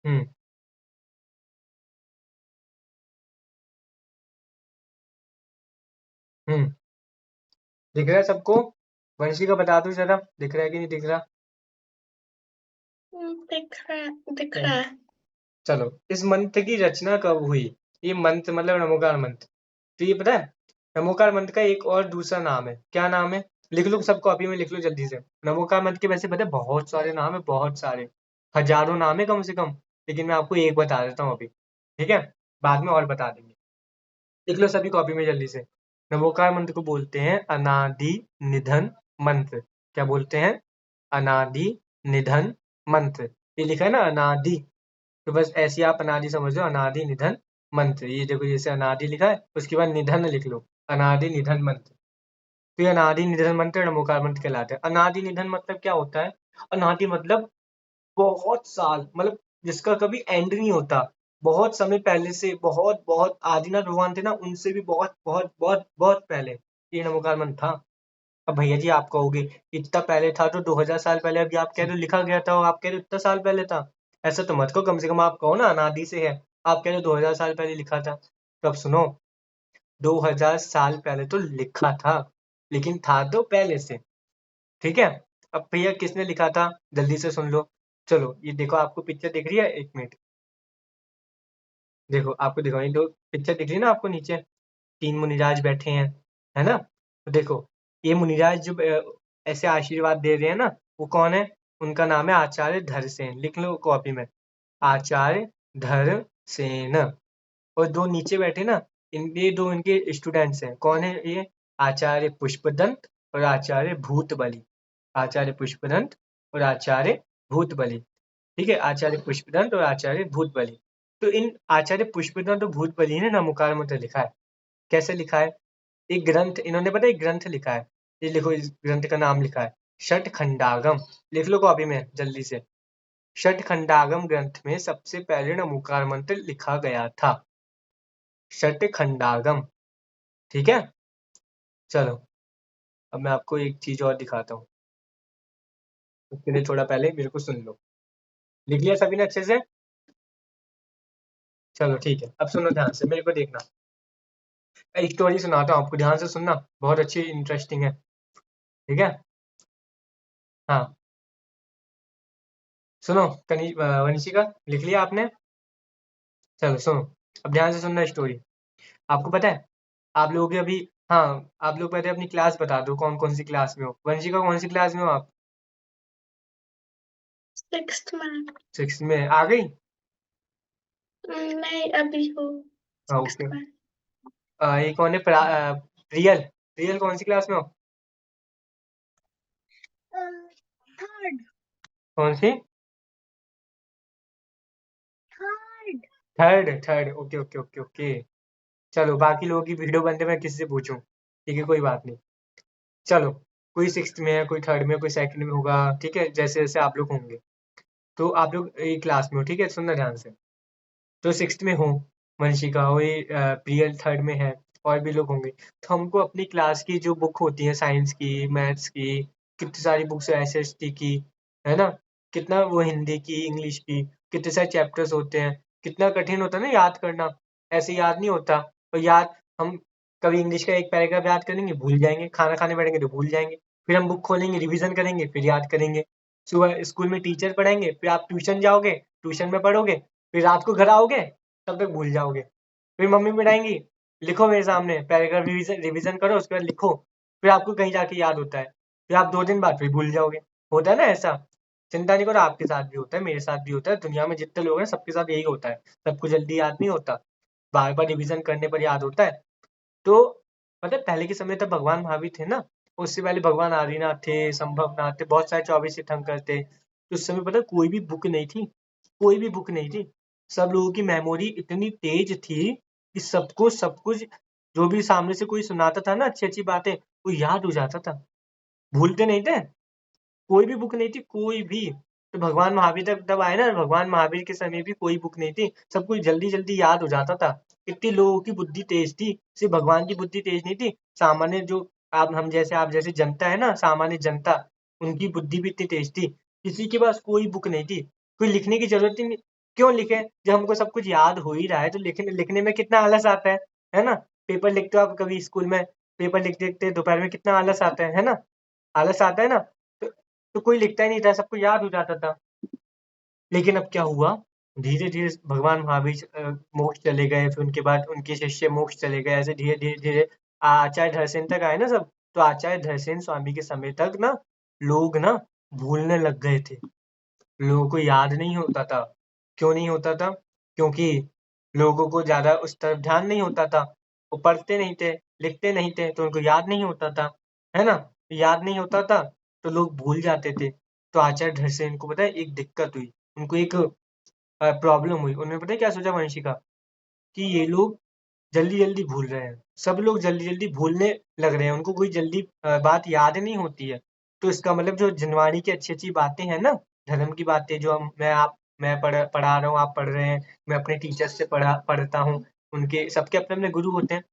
हम्म। हम्म। दिख रहा है सबको? वंशी का बता दो जरा, दिख रहा है कि नहीं दिख रहा? दिख रहा है। चलो, इस मंत्र की रचना कब हुई? ये मंत्र मतलब नमोकार मंत्र, तो ये पता है, नमोकार मंत्र का एक और दूसरा नाम है, क्या नाम है? लिख लो, सब कॉपी में लिख लो जल्दी से। नमोकार मंत्र के वैसे पता है बहुत सारे नाम है, बहुत सारे, हजारों नाम है कम से कम, लेकिन मैं आपको एक बता देता हूँ अभी, ठीक है? बाद में और बता देंगे। लिख लो सभी कॉपी में जल्दी से। नमोकार मंत्र को बोलते हैं अनादि निधन मंत्र। क्या बोलते हैं? अनादि निधन मंत्र। ये लिखा है ना अनादि, तो बस ऐसे ही आप अनादि समझ लो, अनादि निधन मंत्र। ये देखो, जैसे अनादि लिखा है, उसके बाद निधन लिख लो, अनादि निधन मंत्र। तो ये अनादि निधन मंत्र नमोकार मंत्र कहलाते हैं। अनादि निधन मतलब क्या होता है? अनादि मतलब बहुत साल, मतलब जिसका कभी एंड नहीं होता, बहुत समय पहले से, बहुत बहुत आदिनाथ भगवान थे ना, उनसे भी बहुत बहुत बहुत बहुत पहले ये नमोकार मंत्र था। अब भैया जी आप कहोगे इतना पहले था तो 2000 साल पहले, अभी आप कह रहे हो लिखा गया था और आप कह रहे हो इतना साल पहले था। ऐसा तो मत कहो, कम से कम आप कहो ना अनादि से है। आप कह रहे हो 2000 साल पहले लिखा था, तो अब सुनो, 2000 साल पहले तो लिखा था, लेकिन था तो पहले से, ठीक है। अब भैया किसने लिखा था, जल्दी से सुन लो। चलो ये देखो, आपको पिक्चर दिख रही है, एक मिनट देखो, आपको दिखाओ, ये दो पिक्चर दिख रही है ना आपको नीचे, 3 मुनिराज बैठे हैं, है ना? तो देखो, ये मुनिराज जो ऐसे आशीर्वाद दे रहे हैं ना, वो कौन है? उनका नाम है आचार्य धरसेन, लिख लो कॉपी में, आचार्य धरसेन। और 2 नीचे बैठे ना, ये 2 इनके स्टूडेंट्स हैं, कौन है ये? आचार्य पुष्पदंत और आचार्य भूतबली। आचार्य पुष्पदंत और आचार्य भूतबली, ठीक है, आचार्य पुष्पदंत और आचार्य भूतबली। तो इन आचार्य पुष्पदंत और भूतबली ने नमोकार मंत्र लिखा है। कैसे लिखा है? एक ग्रंथ इन्होंने, पता है, एक ग्रंथ लिखा है, ये लिखो, इस ग्रंथ का नाम लिखा है षट खंडागम, लिख लो कॉपी में जल्दी से। षट खंडागम ग्रंथ में सबसे पहले नमोकार मंत्र लिखा गया था, षट खंडागम, ठीक है। चलो अब मैं आपको एक चीज और दिखाता हूँ, उसके लिए थोड़ा पहले मेरे को सुन लो। लिख लिया सभी ने अच्छे से? चलो ठीक है, अब सुनो ध्यान से, मेरे को देखना। एक स्टोरी सुनाता हूँ आपको, ध्यान से सुनना, बहुत अच्छी इंटरेस्टिंग है, ठीक है। हाँ सुनो, वंशिका, लिख लिया आपने? चलो सुनो, अब ध्यान से सुनना स्टोरी। आपको पता है, आप लोगों की अभी, हाँ, आप लोग पहले अपनी क्लास बता दो, कौन कौन सी क्लास में हो। वंशिका कौन सी क्लास में हो आप? 6th में। 6 में आ गई? नहीं, अभी हूँ हाँ 6th ओके। में। ये कौन है, रियल, रियल कौन सी क्लास में हो? थर्ड। कौन सी? Third. Third, third, okay okay okay okay. चलो बाकी लोगों की वीडियो बनते मैं किससे पूछूं, ठीक है, कोई बात नहीं। चलो, कोई 6th में है, कोई 3rd में, कोई 2nd में होगा, ठीक है, जैसे जैसे आप लोग होंगे। तो आप लोग एक क्लास में हो, ठीक है, सुनना ध्यान से। तो 6th में हो वंशिका, वही प्रियल 3rd में है, और भी लोग होंगे। तो हमको अपनी क्लास की जो बुक होती है, साइंस की, मैथ्स की, कितनी सारी बुक्स है, एसएसटी की, है ना, कितना वो, हिंदी की, इंग्लिश की, कितने सारे चैप्टर्स होते हैं, कितना कठिन होता है ना याद करना, ऐसे याद नहीं होता। और याद, हम कभी इंग्लिश का एक पैराग्राफ याद करेंगे, भूल जाएंगे, खाना खाने बैठेंगे तो भूल जाएंगे, फिर हम बुक खोलेंगे, रिवीजन करेंगे, फिर याद करेंगे। सुबह स्कूल में टीचर पढ़ाएंगे, फिर आप ट्यूशन जाओगे, ट्यूशन में पढ़ोगे, फिर रात को घर आओगे, तब तक भूल जाओगे। फिर मम्मी पिटाएंगी, लिखो मेरे सामने पैराग्राफ, रिवीजन रिवीजन करो, उसके बाद लिखो, फिर आपको कहीं जाके याद होता है, फिर आप 2 दिन बाद फिर भूल जाओगे। होता है ना ऐसा? चिंता नहीं करो, आपके साथ भी होता है, मेरे साथ भी होता है, दुनिया में जितने लोग हैं सबके साथ यही होता है। सबको जल्दी याद नहीं होता, बार बार रिवीजन करने पर याद होता है। तो मतलब पहले के समय तक भगवान महावीर थे ना, उससे पहले भगवान आदिनाथ थे, संभवनाथ थे, बहुत सारे 24 तीर्थंकर थे। तो उस समय पता है, कोई भी बुक नहीं थी, कोई भी बुक नहीं थी। सब लोगों की मेमोरी इतनी तेज थी कि सबको सब कुछ, जो भी सामने से कोई सुनाता था ना अच्छी अच्छी बातें, वो याद हो जाता था, भूलते नहीं थे। कोई भी बुक नहीं थी, कोई भी। तो भगवान महावीर तक तब आए ना, भगवान महावीर के समय भी कोई बुक नहीं थी, सब कुछ जल्दी जल्दी याद हो जाता था। इतनी लोगों की बुद्धि तेज थी, सिर्फ भगवान की बुद्धि तेज नहीं थी, सामान्य जो आप जैसे जनता है ना, सामान्य जनता, उनकी बुद्धि भी इतनी तेज थी। किसी के पास कोई बुक नहीं थी, कोई लिखने की जरूरत ही नहीं। क्यों लिखे, जब हमको सब कुछ याद हो ही रहा है, तो लिखने लिखने में कितना आलस आता है ना? पेपर लिखते हो आप कभी स्कूल में, पेपर लिखते लिखते दोपहर में कितना आलस आता है ना? आलस आता है ना? तो तो कोई लिखता ही नहीं था, सबको याद हो जाता था। लेकिन अब क्या हुआ, धीरे-धीरे भगवान महावीर मोक्ष चले गए, फिर उनके बाद उनके शिष्य मोक्ष चले गए, ऐसे धीरे-धीरे आचार्य धरसेन तक आए ना सब। तो आचार्य धरसेन स्वामी के समय तक ना, लोग ना भूलने लग गए थे, लोगों को याद नहीं होता था। क्यों नहीं होता था? क्योंकि लोगों को ज़्यादा उस तरफ ध्यान नहीं होता था, वो पढ़ते नहीं थे, लिखते नहीं थे, तो उनको याद नहीं होता था, है ना? याद नहीं होता था, तो लोग भूल जाते थे। तो आचार्य धरसेन को पता है एक दिक्कत हुई, उनको एक प्रॉब्लम हुई। उन्होंने पता है क्या सोचा वंशिका? कि ये लोग जल्दी जल्दी भूल रहे हैं, सब लोग जल्दी जल्दी भूलने लग रहे हैं, उनको कोई जल्दी बात याद नहीं होती है। तो इसका मतलब जो जिनवाणी की अच्छी अच्छी बातें हैं ना, धर्म की बातें जो मैं पढ़ा रहा हूँ, आप पढ़ रहे हैं, मैं अपने टीचर से पढ़ता हूँ, उनके सबके अपने अपने गुरु होते हैं।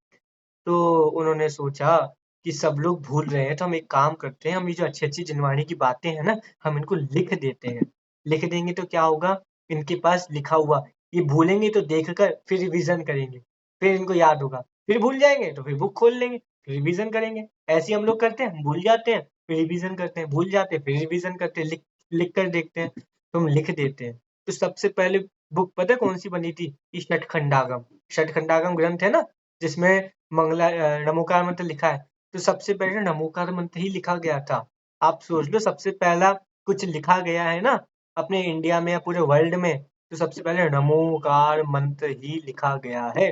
तो उन्होंने सोचा कि सब लोग भूल रहे हैं, तो हम एक काम करते हैं, हम ये जो अच्छी अच्छी जिनवाणी की बातें हैं ना, हम इनको लिख देते हैं। लिख देंगे तो क्या होगा, इनके पास लिखा हुआ, ये भूलेंगे तो देखकर फिर रिवीजन करेंगे, फिर इनको याद होगा, फिर भूल जाएंगे तो फिर बुक खोल लेंगे, फिर रिवीजन करेंगे। ऐसे ही हम लोग करते हैं, हम भूल जाते हैं, फिर रिवीजन करते हैं, भूल जाते हैं, फिर रिवीजन करते हैं, लिख कर देखते हैं, तो हम लिख देते हैं। तो सबसे पहले बुक पता है कौन सी बनी थी? ये षटखंडागम। षटखंडागम ग्रंथ है ना, जिसमें नमोकार मंत्र लिखा है। तो सबसे पहले नमोकार मंत्र ही लिखा गया था। आप सोच लो, सबसे पहला कुछ लिखा गया है ना अपने इंडिया में या पूरे वर्ल्ड में, तो सबसे पहले नमोकार मंत्र ही लिखा गया है।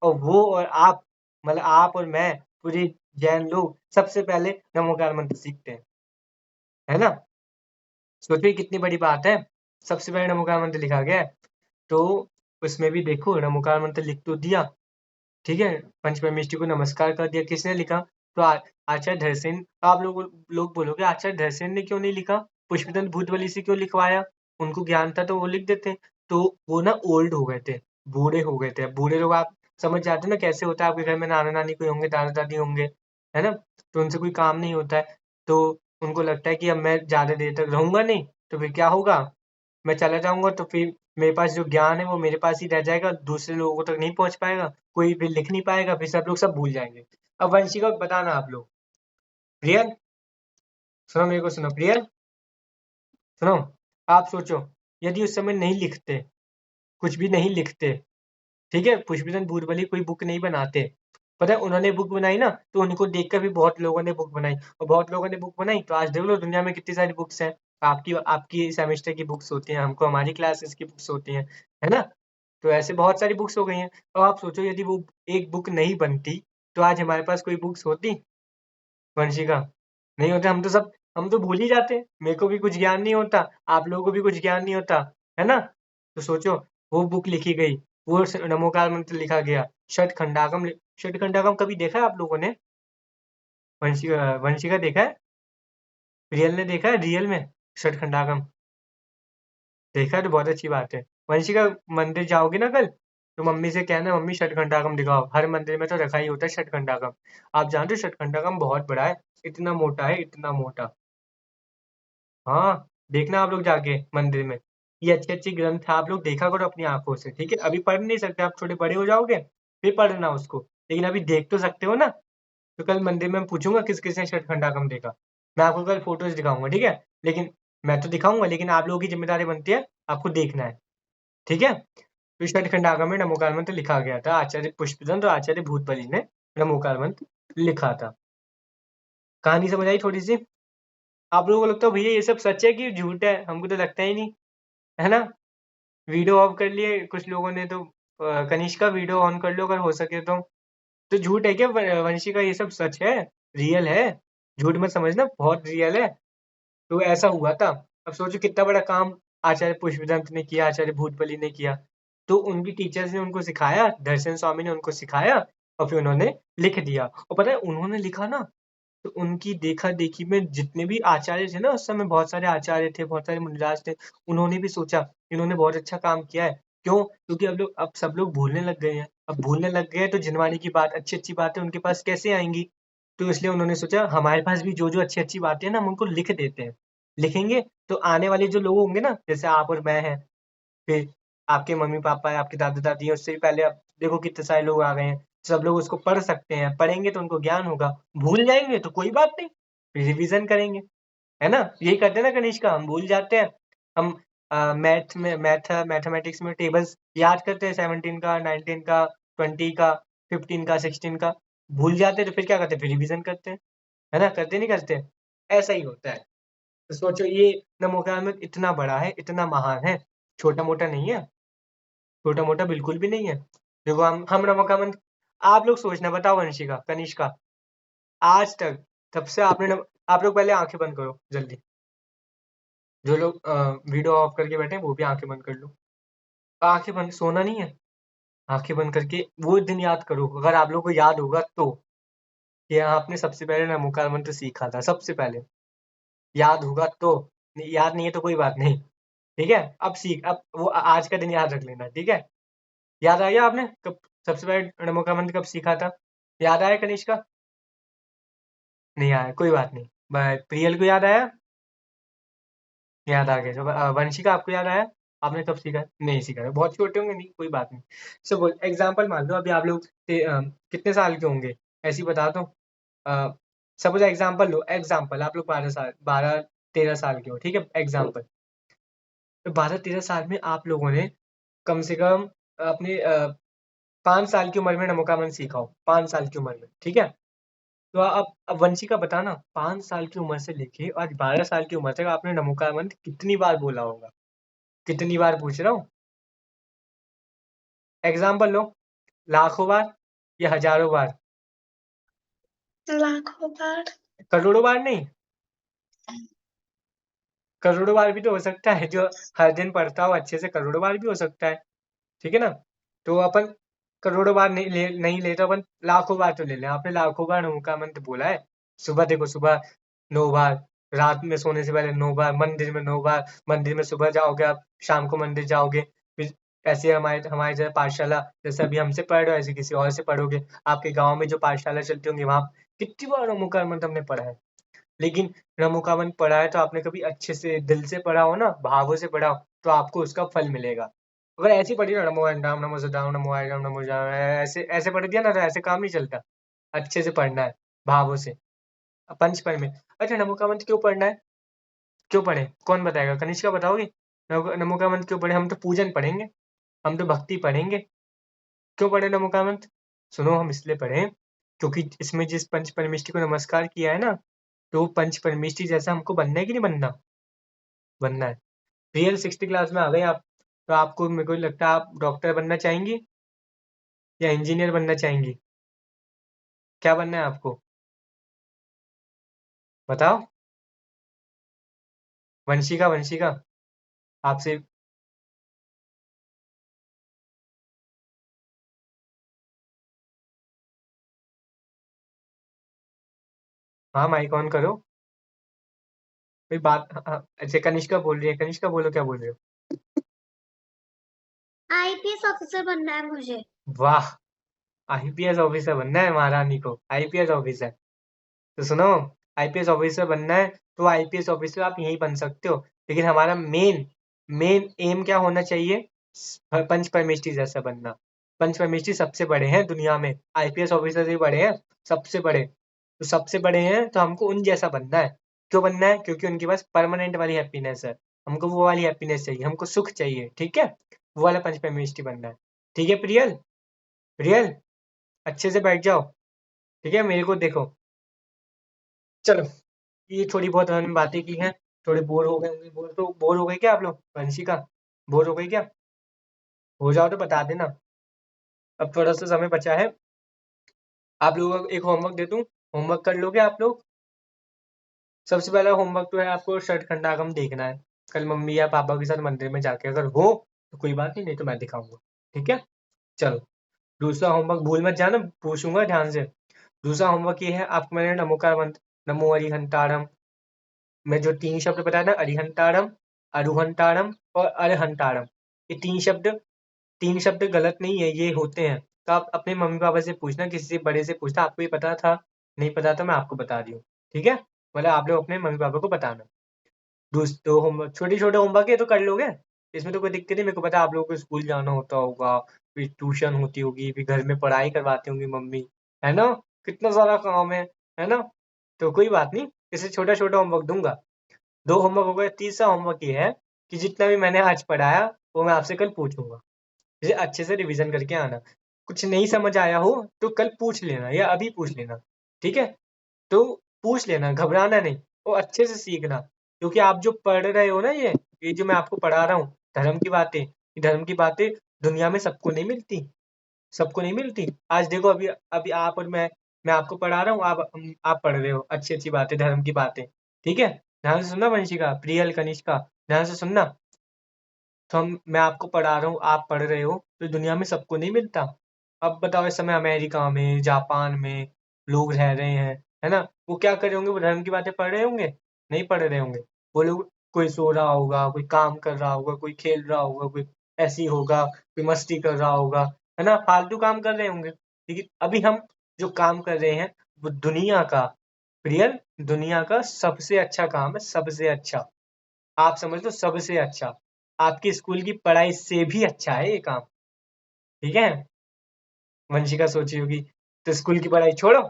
और वो और आप, मतलब आप और मैं, पूरे जैन लोग सबसे पहले नमोकार मंत्र सीखते हैं, है ना। सोचिए कितनी बड़ी बात है, सबसे पहले नमोकार मंत्र लिखा गया है। तो उसमें भी देखो, नमोकार मंत्र लिख तो दिया, ठीक है, पंचपरमेष्ठी को नमस्कार कर दिया, किसने लिखा? तो आचार्य धरसेन। आप लोग बोलोगे आचार्य धरसेन ने क्यों नहीं लिखा, पुष्पदंत भूतबली से क्यों लिखवाया? उनको ज्ञान था तो वो लिख देते। तो वो ना ओल्ड हो गए थे, बूढ़े हो गए थे। अब बूढ़े लोग आप समझ जाते हो ना कैसे होता है, आपके घर में नाना नानी कोई होंगे, दादा दादी होंगे, है ना, तो उनसे कोई काम नहीं होता है। तो उनको लगता है कि अब मैं ज्यादा देर तक रहूंगा नहीं, तो फिर क्या होगा, मैं चला जाऊंगा तो फिर मेरे पास जो ज्ञान है वो मेरे पास ही रह जाएगा, दूसरे लोगों तक नहीं पहुंच पाएगा, कोई भी लिख नहीं पाएगा, फिर सब लोग सब भूल जाएंगे। अब वंशिका बताना आप लोग, प्रियल सुनो, मेरे को सुनो, प्रियल सुनो, आप सोचो यदि उस समय नहीं लिखते, कुछ भी नहीं लिखते, ठीक है, पुष्पचंद भूतबली कोई बुक नहीं बनाते, पता है उन्होंने बुक बनाई ना, तो उनको देखकर भी बहुत लोगों ने बुक बनाई, और बहुत लोगों ने बुक बनाई, तो आज देख लो दुनिया में कितनी सारी बुक्स हैं। आपकी आपकी सेमेस्टर की बुक्स होती हैं, हमको हमारी क्लासेस की बुक्स होती हैं, है ना। तो ऐसे बहुत सारी बुक्स हो गई हैं। अब आप सोचो यदि वो एक बुक नहीं बनती, तो आज हमारे पास कोई बुक्स होती, वंशिका? नहीं होते। हम तो भूल ही जाते, मेरे को भी कुछ ज्ञान नहीं होता, आप लोगों को भी कुछ ज्ञान नहीं होता, है ना। तो सोचो, वो बुक लिखी गई, वो नमोकार मंत्र लिखा गया, षटखंडागम कभी देखा है आप लोगों ने? वंशिका देखा है? रियल ने देखा है, रियल में षटखंडागम देखा है? तो बहुत अच्छी बात है। वंशिका, मंदिर जाओगे ना कल, तो मम्मी से कहना मम्मी षटखंडागम दिखाओ, हर मंदिर में तो रखा ही होता है षटखंडागम। आप जानते हो षटखंडागम बहुत बड़ा है, इतना मोटा है, इतना मोटा। हाँ, देखना आप लोग जाके मंदिर में, ये अच्छी अच्छी ग्रंथ है, आप लोग देखा करो अपनी आंखों से, ठीक है। अभी पढ़ नहीं सकते, आप थोड़े बड़े हो जाओगे फिर पढ़ना उसको, लेकिन अभी देख तो सकते हो ना। तो कल मंदिर में पूछूंगा किस किसने षटखंडागम देखा, मैं आपको कल फोटोज दिखाऊंगा, ठीक है। लेकिन मैं तो दिखाऊंगा, लेकिन आप लोगों की जिम्मेदारी बनती है, आपको देखना है, ठीक है। तो षटखंडागम में नमोकार मंत्र लिखा गया था, आचार्य पुष्पदंत और आचार्य भूतबली ने नमोकार मंत्र लिखा था। कहानी समझ आई थोड़ी सी? आप लोगों को लगता है भैया ये सब सच है कि झूठ है? हमको तो लगता ही नहीं, है ना। वीडियो ऑफ कर लिए कुछ लोगों ने, तो कनिष्का वीडियो ऑन कर लो अगर हो सके तो झूठ है क्या वंशिका, ये सब सच है, रियल है, झूठ मत समझना, बहुत रियल है। तो ऐसा हुआ था। अब सोचो कितना बड़ा काम आचार्य पुष्पदंत ने किया, आचार्य भूतबली ने किया। तो उनकी टीचर्स ने उनको सिखाया, दर्शन स्वामी ने उनको सिखाया, और फिर उन्होंने लिख दिया। और पता है उन्होंने लिखा ना, तो उनकी देखा-देखी में जितने भी आचार्य थे ना, उस समय बहुत सारे आचार्य थे, बहुत सारे मुनिराज थे, उन्होंने भी सोचा इन्होंने बहुत अच्छा काम किया है। क्यों? क्योंकि अब सब लोग भूलने लग गए हैं। अब भूलने लग गए हैं तो जिनवाणी की बात, अच्छी-अच्छी बातें उनके पास कैसे आएँगी? तो इसलिए उन्होंने सोचा हमारे पास भी जो-जो अच्छी-अच्छी बातें हैं ना, हम उनको लिख देते हैं। लिखेंगे तो आने वाले जो लोग होंगे ना, जैसे आप और मैं हैं, फिर आपके मम्मी-पापा है, आपके दादा-दादी हैं, उससे भी पहले अब देखो कितने सारे लोग आ गए हैं। सब लोग उसको पढ़ सकते हैं, पढ़ेंगे तो उनको ज्ञान होगा, भूल जाएँगे तो कोई बात नहीं, फिर रिवीजन करेंगे, है ना? यही करते हैं ना कनिष्का, हम भूल जाते हैं। हम मैथमेटिक्स में टेबल्स याद करते हैं, 17 का, 19 का, 20 का, 15 का, 16 का, भूल जाते हैं तो फिर क्या करते हैं? फिर रिवीजन करते हैं, है ना? करते नहीं करते? ऐसा ही होता है। तो सोचो ये नमोकार में इतना बड़ा है, इतना महान है, छोटा-मोटा नहीं है। छोटा-मोटा बिल्कुल भी नहीं है। देखो हम नमक अमन, आप लोग सोचना, बताओ वंशिका, कनिष्का, आज तक तब से आप लोग पहले आंखें बंद करो जल्दी। जो लोग वीडियो ऑफ करके बैठे हैं वो भी आंखें बंद कर लो। आंखें बंद, सोना नहीं है। आंखें बंद करके वो दिन याद करो, अगर आप लोग को याद होगा तो, कि आपने सबसे पहले नमोकार मंत्र सीखा था सबसे पहले, याद होगा तो, याद नहीं है तो कोई बात नहीं, ठीक है। अब वो आज का दिन याद रख लेना, ठीक है। याद आ गया आपने कब सबसे पहले नमोकार मंत्र कब सीखा था? याद आया कनिष्का? नहीं आया, कोई बात नहीं। प्रियल को याद आया? याद आ गया। तो वंशिका आपको याद आया? आपने कब सीखा? नहीं सीखा है, बहुत छोटे होंगे, नहीं कोई बात नहीं। सो एग्जाम्पल मान लो अभी आप लोग कितने साल के होंगे, ऐसे ही बता दो। सपोज एग्जाम्पल लो, एग्जाम्पल आप लोग 12-13 साल के हो, ठीक है, एग्जाम्पल। तो 12-13 साल में आप लोगों ने कम से कम अपने 5 साल की उम्र में नमोकामन सीखा हो, 5 साल की उम्र में, ठीक है। तो अब वंशिका बताना, 5 साल की उम्र से लेके आज 12 साल की उम्र तक आपने नमोकामन कितनी बार बोला होगा? कितनी बार पूछ रहा हूँ? एग्जाम्पल लो, लाखों बार या हजारों बार? लाखों बार। करोड़ों बार नहीं, करोड़ों बार भी तो हो सकता है, जो हर दिन पढ़ता हो अच्छे से करोड़ों बार भी हो सकता है, ठीक है ना। तो अपन करोड़ों बार नहीं ले तो अपन लाखों बार तो ले लें। आपने लाखों बार ओम का मंत्र बोला है। सुबह देखो, सुबह 9 बार, रात में सोने से पहले 9 बार, मंदिर में 9 बार, मंदिर में सुबह जाओगे आप, शाम को मंदिर जाओगे, फिर ऐसे हमारे हमारे जैसे पाठशाला, जैसे अभी हमसे पढ़ रहे हो ऐसे किसी और से पढ़ोगे, आपके गाँव में जो पाठशाला चलती होंगी वहाँ कितनी बार ओम का मंत्र हमने पढ़ा है। लेकिन नमोकामन पढ़ा है तो आपने कभी अच्छे से दिल से पढ़ा हो ना, भावों से पढ़ा हो, तो आपको उसका फल मिलेगा। अगर ऐसे ही पढ़ी ना, नमो राम नमो सदाम नमो राम नमो जाम, ऐसे ऐसे पढ़ दिया ना तो ऐसे काम नहीं चलता। अच्छे से पढ़ना है, भावों से, पंचपन में। अच्छा, नमोकामंत्र क्यों पढ़ना है? क्यों पढ़े, कौन बताएगा? कनिष्का बताओगी? नमोकामंत्र क्यों पढ़े? हम तो पूजन पढ़ेंगे, हम तो भक्ति पढ़ेंगे। क्यों पढ़े नमोकामंत्र? सुनो, हम इसलिए पढ़े क्योंकि इसमें जिस पंच परमेष्टि को नमस्कार किया है ना, तो पंच परमेष्टि जैसा हमको बनना है कि नहीं बनना? बनना है। रियल 6th क्लास में आ गए आप, तो आपको, मेरे को लगता है आप डॉक्टर बनना चाहेंगी या इंजीनियर बनना चाहेंगी? क्या बनना है आपको, बताओ। वंशिका, वंशिका, आपसे। हाँ, माइक ऑन करो। कोई बात, हाँ, अच्छा कनिष्का बोल रही है, कनिष्का बोलो, क्या बोल रहे हो? आईपीएस ऑफिसर बनना है मुझे। वाह, आईपीएस ऑफिसर बनना है महारानी को, आईपीएस ऑफिसर। तो सुनो, आईपीएस ऑफिसर बनना है तो आईपीएस ऑफिसर आप यहीं बन सकते हो, लेकिन हमारा मेन मेन एम क्या होना चाहिए? पंच परमेष्टि जैसा बनना। पंच परमेष्टि सबसे बड़े हैं दुनिया में, आईपीएस ऑफिसर से बड़े हैं, सबसे बड़े। तो सबसे बड़े हैं तो हमको उन जैसा बनना है। क्यों बनना है? क्योंकि उनके पास परमानेंट वाली हैप्पीनेस है, हमको वो वाली हैप्पीनेस चाहिए, हमको सुख चाहिए, ठीक है। वो वाला पंच परमेष्टि बनना है, ठीक है। प्रियल, प्रियल, अच्छे से बैठ जाओ, ठीक है, मेरे को देखो। चलो, ये थोड़ी बहुत हमने बातें की हैं, थोड़े बोर हो गए होंगे, बोर हो गए क्या आप लोग? वंशिका, बोर हो गई क्या? हो जाओ तो बता देना। अब थोड़ा सा समय बचा है, आप लोगों को एक होमवर्क दे दूं, होमवर्क कर लोगे आप लोग? सबसे पहला होमवर्क तो है आपको षटखंडागम देखना है, कल मम्मी या पापा के साथ मंदिर में जाके, अगर हो तो कोई बात नहीं, नहीं तो मैं दिखाऊंगा, ठीक है। चलो, दूसरा होमवर्क भूल मत जाना, पूछूंगा ध्यान से। दूसरा होमवर्क ये है, आपको मैंने नमोकार मंत्र, नमो अरिहंतारम में जो 3 शब्द बताया ना, अरिहंतारम, अरुहंतारम और अरहंतारम, ये 3 शब्द गलत नहीं है, ये होते हैं। तो आप अपने मम्मी पापा से पूछना, किसी से बड़े से पूछना, आपको ये पता था, नहीं पता था, मैं आपको बता दी हूँ, ठीक है। मतलब आप लोग अपने मम्मी पापा को बताना। दो होमवर्क, छोटे छोटे होमवर्क है तो कर लोगे, इसमें तो कोई दिक्कत नहीं। मेरे को पता है आप लोगों को स्कूल जाना होता होगा, फिर ट्यूशन होती होगी, फिर घर में पढ़ाई करवाती होंगी मम्मी, है ना, कितना सारा काम है ना। तो कोई बात नहीं, इसे छोटा छोटा होमवर्क दूंगा। 2 होमवर्क हो गए। तीसरा होमवर्क ये है कि जितना भी मैंने आज पढ़ाया वो मैं आपसे कल पूछूंगा, इसे अच्छे से रिवीजन करके आना। कुछ नहीं समझ आया हो तो कल पूछ लेना या अभी पूछ लेना, ठीक है। तो पूछ लेना, घबराना नहीं, और अच्छे से सीखना, क्योंकि आप जो पढ़ रहे हो ना, ये जो मैं आपको पढ़ा रहा हूँ, धर्म की बातें, ये धर्म की बातें दुनिया में सबको नहीं मिलती, सबको नहीं मिलती। आज देखो, अभी अभी आप और मैं आपको पढ़ा रहा हूँ, आप पढ़ रहे हो अच्छी अच्छी बातें, धर्म की बातें, ठीक है। ध्यान से सुनना वंशिका, प्रियल, कनिष्का, ध्यान से सुनना। तो मैं आपको पढ़ा रहा हूँ, आप पढ़ रहे हो, तो दुनिया में सबको नहीं मिलता। अब बताओ इस समय अमेरिका में, जापान में लोग रह रहे हैं, है ना? वो क्या कर रहे होंगे? वो धर्म की बातें पढ़ रहे होंगे? नहीं पढ़ रहे होंगे। वो लोग, कोई सो रहा होगा, कोई काम कर रहा होगा, कोई खेल रहा होगा, कोई ऐसे ही होगा, कोई मस्ती कर रहा होगा, है ना? फालतू काम कर रहे होंगे। लेकिन अभी हम जो काम कर रहे हैं वो दुनिया का, रियल दुनिया का सबसे अच्छा काम है, सबसे अच्छा। आप समझ लो सबसे अच्छा। आपकी स्कूल की पढ़ाई से भी अच्छा है ये काम। ठीक है? वंशिका सोची होगी तो स्कूल की पढ़ाई छोड़ो,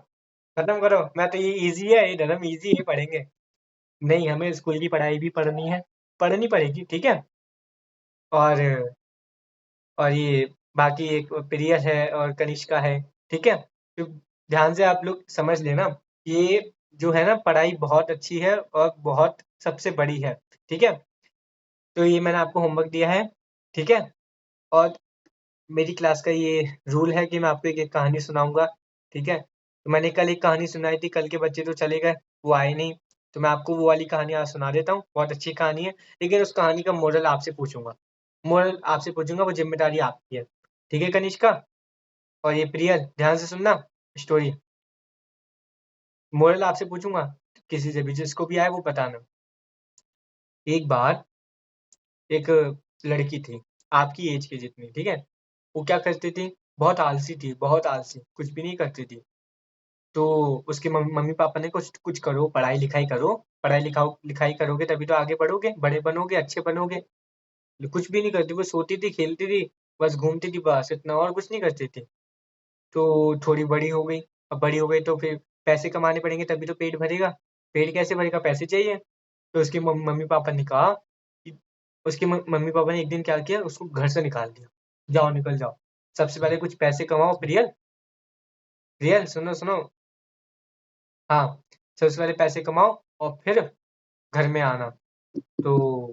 खत्म करो, मैं तो ये इजी है, ये धर्म इजी है, पढ़ेंगे। नहीं, हमें स्कूल की पढ़ाई भी पढ़नी है, पढ़नी पड़ेगी। ठीक है? और ये बाकी एक प्रिय है और कनिष्का है। ठीक है? तो ध्यान से आप लोग समझ लेना, ये जो है ना पढ़ाई बहुत अच्छी है और बहुत सबसे बड़ी है। ठीक है? तो ये मैंने आपको होमवर्क दिया है। ठीक है? और मेरी क्लास का ये रूल है कि मैं आपको एक-एक कहानी सुनाऊँगा। ठीक है? तो मैंने कल एक कहानी सुनाई थी, कल के बच्चे तो चले गए, वो आए नहीं, तो मैं आपको वो वाली कहानी आज सुना देता हूँ, बहुत अच्छी कहानी है, लेकिन उस कहानी का मोरल आपसे पूछूँगा। मोरल आपसे पूछूँगा, वो ज़िम्मेदारी आपकी है। ठीक है कनिष्का? और ये प्रियल, ध्यान से सुनना स्टोरी। मोरल आपसे पूछूँगा, किसी से भी, जिसको भी आए वो बताना। एक बार एक लड़की थी, आपकी एज की जितनी, ठीक है? वो क्या करती थी, बहुत आलसी थी, बहुत आलसी, कुछ भी नहीं करती थी। तो उसके मम्मी-पापा ने कुछ कुछ करो, पढ़ाई-लिखाई करो, पढ़ाई-लिखाई करोगे तभी तो आगे बढ़ोगे, बड़े बनोगे, अच्छे बनोगे। कुछ भी नहीं करती, वो सोती थी, खेलती थी, बस घूमती थी बस, इतना और कुछ नहीं करती थी। तो थोड़ी बड़ी हो गई, अब बड़ी हो गई तो फिर पैसे कमाने पड़ेंगे तभी तो पेट भरेगा। पेट कैसे भरेगा? पैसे चाहिए। तो उसके मम्मी-पापा ने कहा कि उसके मम्मी-पापा ने एक दिन क्या किया, उसको घर से निकाल दिया। जाओ, निकल जाओ। सबसे पहले कुछ पैसे कमाओ, प्रियल, प्रियल सुनो, सुनो। हाँ, सबसे पहले पैसे कमाओ और फिर घर में आना। तो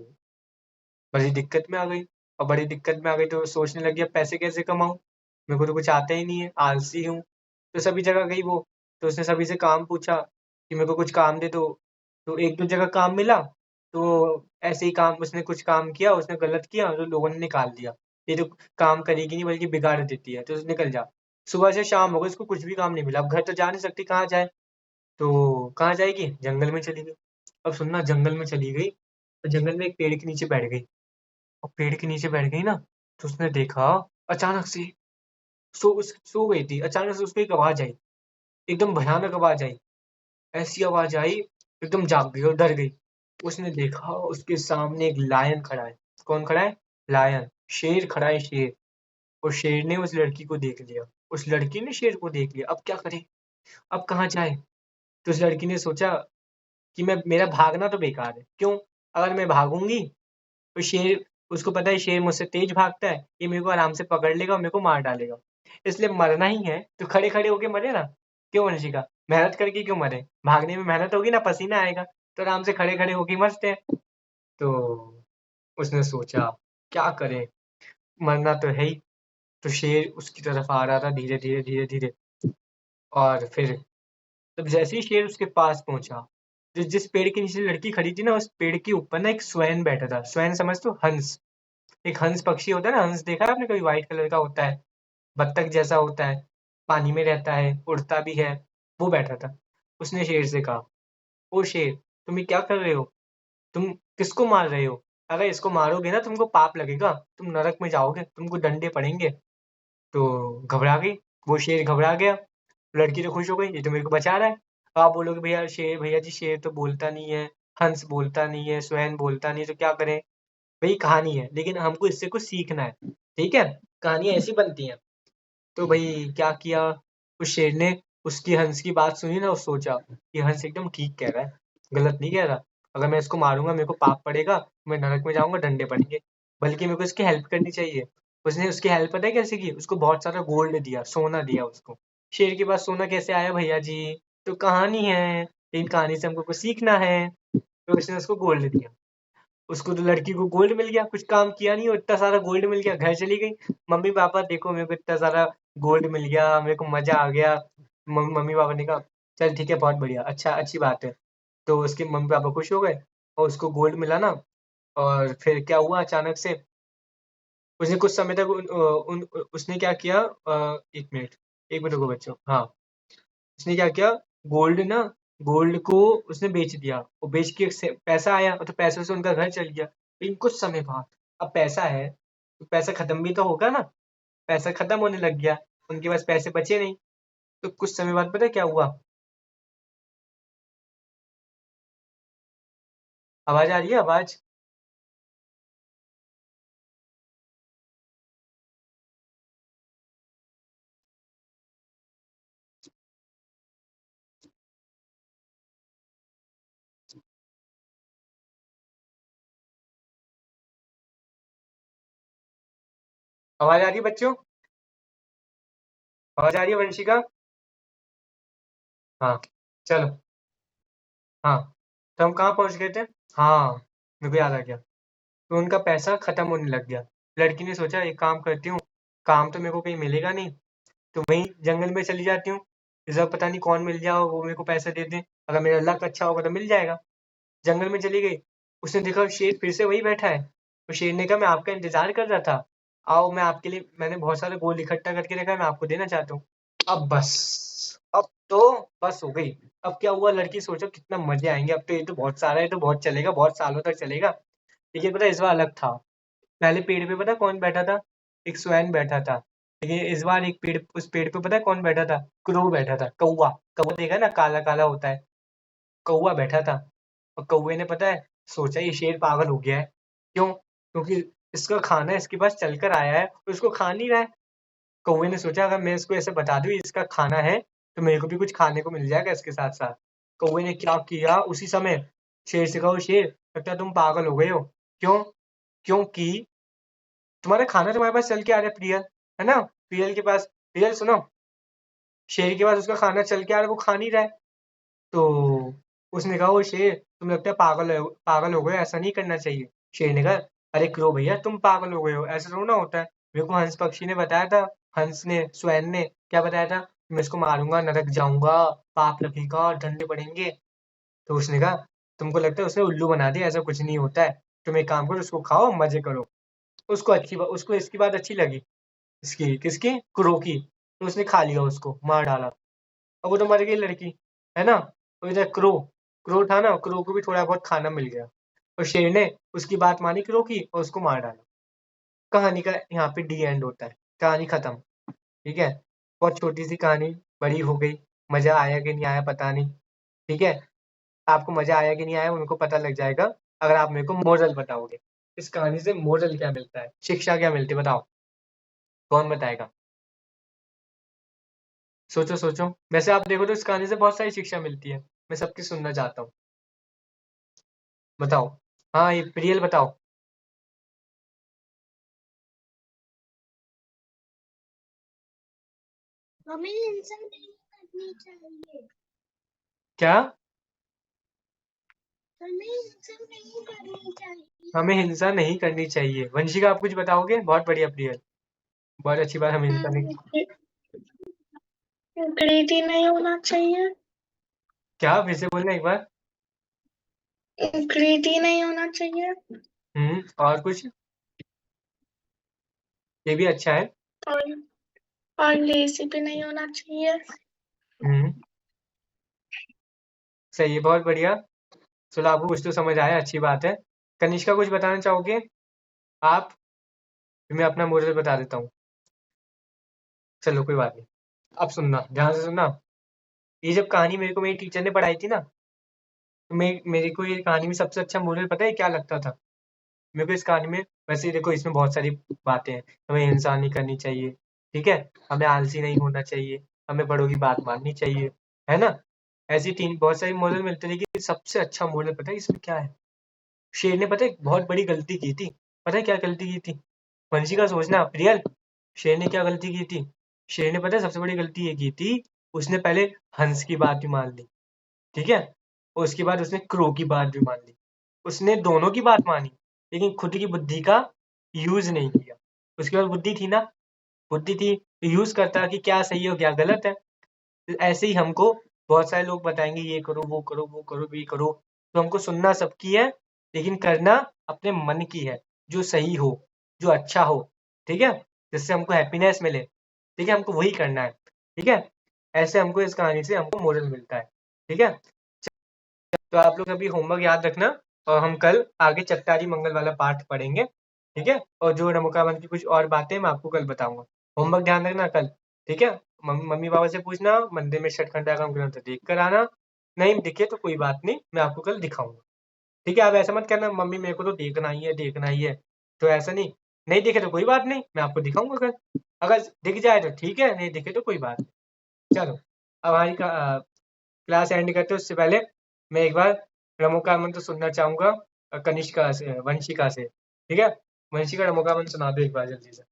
बड़ी दिक्कत में आ गई, और बड़ी दिक्कत में आ गई तो सोचने लगी अब पैसे कैसे कमाऊँ? मेरे को तो कुछ आता ही नहीं है, आलसी हूँ। तो सभी जगह गई वो, तो उसने सभी से काम पूछा कि मेरे को कुछ काम दे दो। तो 1-2 जगह काम मिला, तो ऐसे ही काम उसने कुछ काम किया, उसने गलत किया तो लोगों ने निकाल दिया। ये तो काम करेगी नहीं बल्कि बिगाड़ देती है, तो निकल जा। सुबह से शाम हो गई, उसको कुछ भी काम नहीं मिला। अब घर तो जा नहीं सकती, कहाँ जाए? तो कहाँ जाएगी? जंगल में चली गई। अब सुनना, जंगल में चली गई, तो जंगल में एक पेड़ के नीचे बैठ गई। और पेड़ के नीचे बैठ गई ना, तो उसने देखा अचानक से, सो गई थी, अचानक से उसको एक आवाज़ आई, एकदम भयानक आवाज़ आई। ऐसी आवाज़ आई, एकदम जाग गई और डर गई। उसने देखा उसके सामने एक लायन खड़ा है। कौन खड़ा है? लायन, शेर खड़ा है, शेर। और शेर ने उस लड़की को देख लिया। उस लड़की ने शेर को देख लिया। अब क्या करे? अब कहाँ जाए? तो उस लड़की ने सोचा कि मेरा भागना तो बेकार है। क्यों? अगर मैं भागूँगी तो शेर, उसको पता है शेर मुझसे तेज़ भागता है, ये मेरे को आराम से पकड़ लेगा और मेरे को मार डालेगा। इसलिए मरना ही है तो खड़े-खड़े होके मरे ना। क्यों वंशिका? मेहनत करके क्यों मरे? भागने में मेहनत होगी ना, पसीना आएगा, तो आराम से खड़े-खड़े होके मरते हैं। तो उसने सोचा क्या करे? मरना तो है ही। तो शेर उसकी तरफ आ रहा था धीरे-धीरे, धीरे-धीरे, और फिर तब जैसे ही शेर उसके पास पहुँचा, जिस पेड़ के नीचे लड़की खड़ी थी ना, उस पेड़ के ऊपर ना एक स्वैन बैठा था। स्वैन समझते हो? हंस। एक हंस पक्षी होता है ना, हंस देखा है आपने कभी? व्हाइट कलर का होता है, बत्तख जैसा होता है, पानी में रहता है, उड़ता भी है, वो बैठा था। उसने शेर से कहा, ओ शेर, तुम ये क्या कर रहे हो? तुम किसको मार रहे हो? अगर इसको मारोगे ना तुमको पाप लगेगा, तुम नरक में जाओगे, तुमको डंडे पड़ेंगे। तो घबरा गई, वो शेर घबरा गया। लड़की तो खुश हो गई, ये तो मेरे को बचा रहा है। आप बोलोगे भैया शेर, भैया जी शेर तो बोलता नहीं है, हंस बोलता नहीं है, स्वैन बोलता नहीं है, तो क्या करें? वही कहानी है, लेकिन हमको इससे कुछ सीखना है। ठीक है? कहानियाँ ऐसी बनती हैं। तो भई क्या किया, उस शेर ने उसकी हंस की बात सुनी ना और सोचा, ये हंस एकदम ठीक कह रहा है, गलत नहीं कह रहा। अगर मैं इसको मारूँगा मेरे को पाप पड़ेगा, मैं नरक में जाऊँगा, डंडे पड़ेंगे। बल्कि मेरे को इसकी हेल्प करनी चाहिए। उसने उसकी हेल्प पता है कैसे की? उसको बहुत सारा गोल्ड दिया, सोना दिया उसको। शेर के पास सोना कैसे आया भैया जी? तो कहानी है, इन कहानी से हमको कुछ सीखना है। तो उसने उसको गोल्ड दिया। उसको तो लड़की को गोल्ड मिल गया, कुछ काम किया नहीं और इतना सारा गोल्ड मिल गया, घर चली गई। मम्मी-पापा देखो मेरे को इतना सारा गोल्ड मिल गया, मेरे को मज़ा आ गया। मम्मी-पापा ने कहा चल ठीक है बहुत बढ़िया, अच्छा अच्छी बात है। तो उसके मम्मी-पापा खुश हो गए और उसको गोल्ड मिला ना, और फिर क्या हुआ अचानक से, उसने कुछ समय तक उसने क्या किया, 1 मिनट रुको बच्चों। हाँ, उसने क्या किया, गोल्ड को उसने बेच दिया। वो बेच के पैसा आया, तो पैसे से उनका घर चल गया। लेकिन कुछ समय बाद, अब पैसा है तो पैसा खत्म भी तो होगा ना। पैसा खत्म होने लग गया, उनके पास पैसे बचे नहीं। तो कुछ समय बाद पता है क्या हुआ? आवाज आ रही है? आवाज आवाज आ रही है बच्चों? आवाज आ रही है वंशिका? हाँ, चलो। हाँ, तो हम कहाँ पहुंच गए थे? हाँ, मेरे को याद आ गया। तो उनका पैसा खत्म होने लग गया। लड़की ने सोचा एक काम करती हूँ, काम तो मेरे को कहीं मिलेगा नहीं, तो वहीं जंगल में चली जाती हूँ। इस बार पता नहीं कौन मिल जाए वो मेरे को पैसे दे दे। अगर मेरा लक अच्छा होगा तो मिल जाएगा। जंगल में चली गई। उसने देखा शेर फिर से वही बैठा है। तो शेर ने कहा मैं आपका इंतजार कर रहा था। आओ, मैं आपके लिए, मैंने बहुत सारे गोल इकट्ठा करके रखा है, मैं आपको देना चाहता हूँ। अब बस, अब तो बस हो गई। अब क्या हुआ, लड़की सोचो कितना मजे आएंगे। अब तो ये तो बहुत सारा है, तो बहुत चलेगा, बहुत सालों तक चलेगा। लेकिन पता है इस बार अलग था। पहले पेड़ पे पता है कौन बैठा था? एक स्वैन बैठा था। लेकिन इस बार उस पेड़ पे पता है कौन बैठा था? क्रो बैठा था, कौवा। कौवा देखा ना, काला काला होता है। कौवा बैठा था। और कौवे ने पता है सोचा ये शेर पागल हो गया है। क्यों? क्योंकि इसका खाना इसके पास चलकर आया है और इसको खा नहीं रहा है। कौवे ने सोचा अगर मैं इसको ऐसे बता दूं इसका खाना है, तो मेरे को भी कुछ खाने को मिल जाएगा इसके साथ साथ। कौवे ने क्या किया उसी समय, शेर से कहा, शेर लगता है तुम पागल हो गए हो। क्यों? क्योंकि तुम्हारा खाना तुम्हारे पास चल के आ रहा है, प्रियल, है ना? प्रियल के पास, प्रियल सुनो, शेर के पास उसका खाना चल के आ रहा है, वो खा नहीं रहा है। तो उसने कहा, ओ शेर तुम लगता है पागल हो गए, ऐसा नहीं करना चाहिए। शेर ने कहा, अरे क्रो भैया तुम पागल हो गए हो, ऐसा थोड़ा ना होता है। मेरे को हंस पक्षी ने बताया था, हंस ने, स्वैन ने क्या बताया था, मैं इसको मारूंगा, नरक जाऊंगा, पाप लगेगा, डंडे पड़ेंगे। तो उसने कहा, तुमको लगता है उसने उल्लू बना दिया, ऐसा कुछ नहीं होता है। तुम एक काम करो, उसको खाओ, मजे करो। उसको इसकी बात अच्छी लगी। इसकी किसकी? क्रो की। तो उसने खा लिया, उसको मार डाला। अब वो तो मर गई लड़की, है ना? तो इधर क्रो, क्रो था ना, क्रो को भी थोड़ा बहुत खाना मिल गया। और शेर ने उसकी बात मानी क्रो की और उसको मार डाला। कहानी का यहाँ पे डी एंड होता है, कहानी खत्म। ठीक है, बहुत छोटी सी कहानी, बड़ी हो गई। मजा आया कि नहीं आया पता नहीं। ठीक है, आपको मजा आया कि नहीं आया उनको पता लग जाएगा अगर आप मेरे को मोरल बताओगे। इस कहानी से मोरल क्या मिलता है, शिक्षा क्या मिलती है, बताओ। कौन बताएगा? सोचो सोचो। वैसे आप देखो तो इस कहानी से बहुत सारी शिक्षा मिलती है। मैं सबकी सुनना चाहता हूँ। बताओ। हाँ, ये प्रियल बताओ। हमें हिंसा नहीं करनी चाहिए। क्या? हमें हिंसा नहीं करनी चाहिए। हमें हिंसा नहीं करनी चाहिए। वंशिका आप कुछ बताओगे? बहुत बढ़िया प्रियल, बहुत अच्छी बात, हमें हिंसा नहीं। ग्रीडी नहीं होना चाहिए। क्या? फिर से बोलना एक बार। ग्रीडी नहीं होना चाहिए। और कुछ? ये भी अच्छा है। और और लेजी भी नहीं होना चाहिए। हम्म सही है, बहुत बढ़िया। चलो, आपको कुछ तो समझ आया, अच्छी बात है। कनिष्का कुछ बताना चाहोगे आप? फिर मैं अपना मोरल बता देता हूँ। चलो कोई बात नहीं। अब सुनना, ध्यान से सुनना। ये जब कहानी मेरे को मेरी टीचर ने पढ़ाई थी ना, तो मेरे को ये कहानी में सबसे अच्छा मोरल पता है क्या लगता था? मेरे को इस कहानी में, वैसे देखो इसमें बहुत सारी बातें हैं। हमें हिंसा नहीं करनी चाहिए, ठीक है, हमें आलसी नहीं होना चाहिए, हमें बड़ों की बात माननी चाहिए, है ना? ऐसी तीन बहुत सारी मोरल मिलते हैं, लेकिन सबसे अच्छा मोरल पता है इसमें क्या है? शेर ने पता है एक बहुत बड़ी गलती की थी। पता है क्या गलती की थी? वंशिका सोचना, प्रियल, शेर ने क्या गलती की थी? शेर ने पता है सबसे बड़ी गलती ये की थी, उसने पहले हंस की बात भी मान ली, ठीक है, और उसके बाद उसने क्रो की बात भी मान ली। उसने दोनों की बात मानी, लेकिन खुद की बुद्धि का यूज नहीं किया। उसके पास बुद्धि थी ना, बुद्धि थी तो यूज करता कि क्या सही हो क्या गलत है। तो ऐसे ही हमको बहुत सारे लोग बताएंगे ये करो वो करो वो करो ये करो, तो हमको सुनना सबकी है, लेकिन करना अपने मन की है, जो सही हो, जो अच्छा हो। ठीक है, जिससे हमको हैप्पीनेस मिले, ठीक है, हमको वही करना है, ठीक है। ऐसे हमको इस कहानी से हमको मोरल मिलता है, ठीक है। तो आप लोग अभी होमवर्क याद रखना, और हम कल आगे चट्टारी मंगल वाला पाठ पढ़ेंगे, ठीक है। और जो नमोकावन की कुछ और बातें मैं आपको कल बताऊंगा। होमवर्क ध्यान रखना कल, ठीक है। मम्मी पापा से पूछना, मंदिर में षटखंडागम ग्रंथ देख कर आना, नहीं दिखे तो कोई बात नहीं, मैं आपको कल दिखाऊंगा, ठीक है। आप ऐसा मत करना मम्मी मेरे को तो देखना ही है, देखना ही है, तो ऐसा नहीं, नहीं दिखे तो कोई बात नहीं, मैं आपको दिखाऊंगा कल। अगर दिख जाए तो ठीक है, नहीं दिखे तो कोई बात नहीं। चलो, अब हमारी क्लास एंड करते हैं उससे पहले मैं एक बार रमो का मंत्र सुनना चाहूंगा, कनिष्का से, वंशिका से, ठीक है। वंशिका रमो का मंत्र सुना दो एक बार जल्दी से।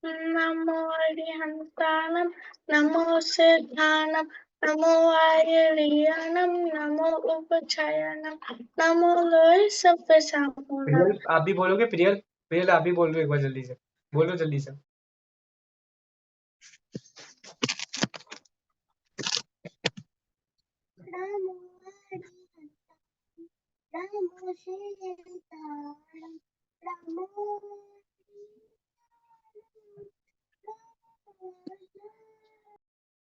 नमो अरिहंताणम, नमो सिद्धाणम, नमो आर्यरियाणम, नमो उपछायनम, नमो लोय सव्य सामूणम। प्रियल आप भी बोलोगे, प्रियल प्रियल आप भी बोल दो एक बार जल्दी से, बोलो जल्दी से। नमो नमो श्रीताणं नमो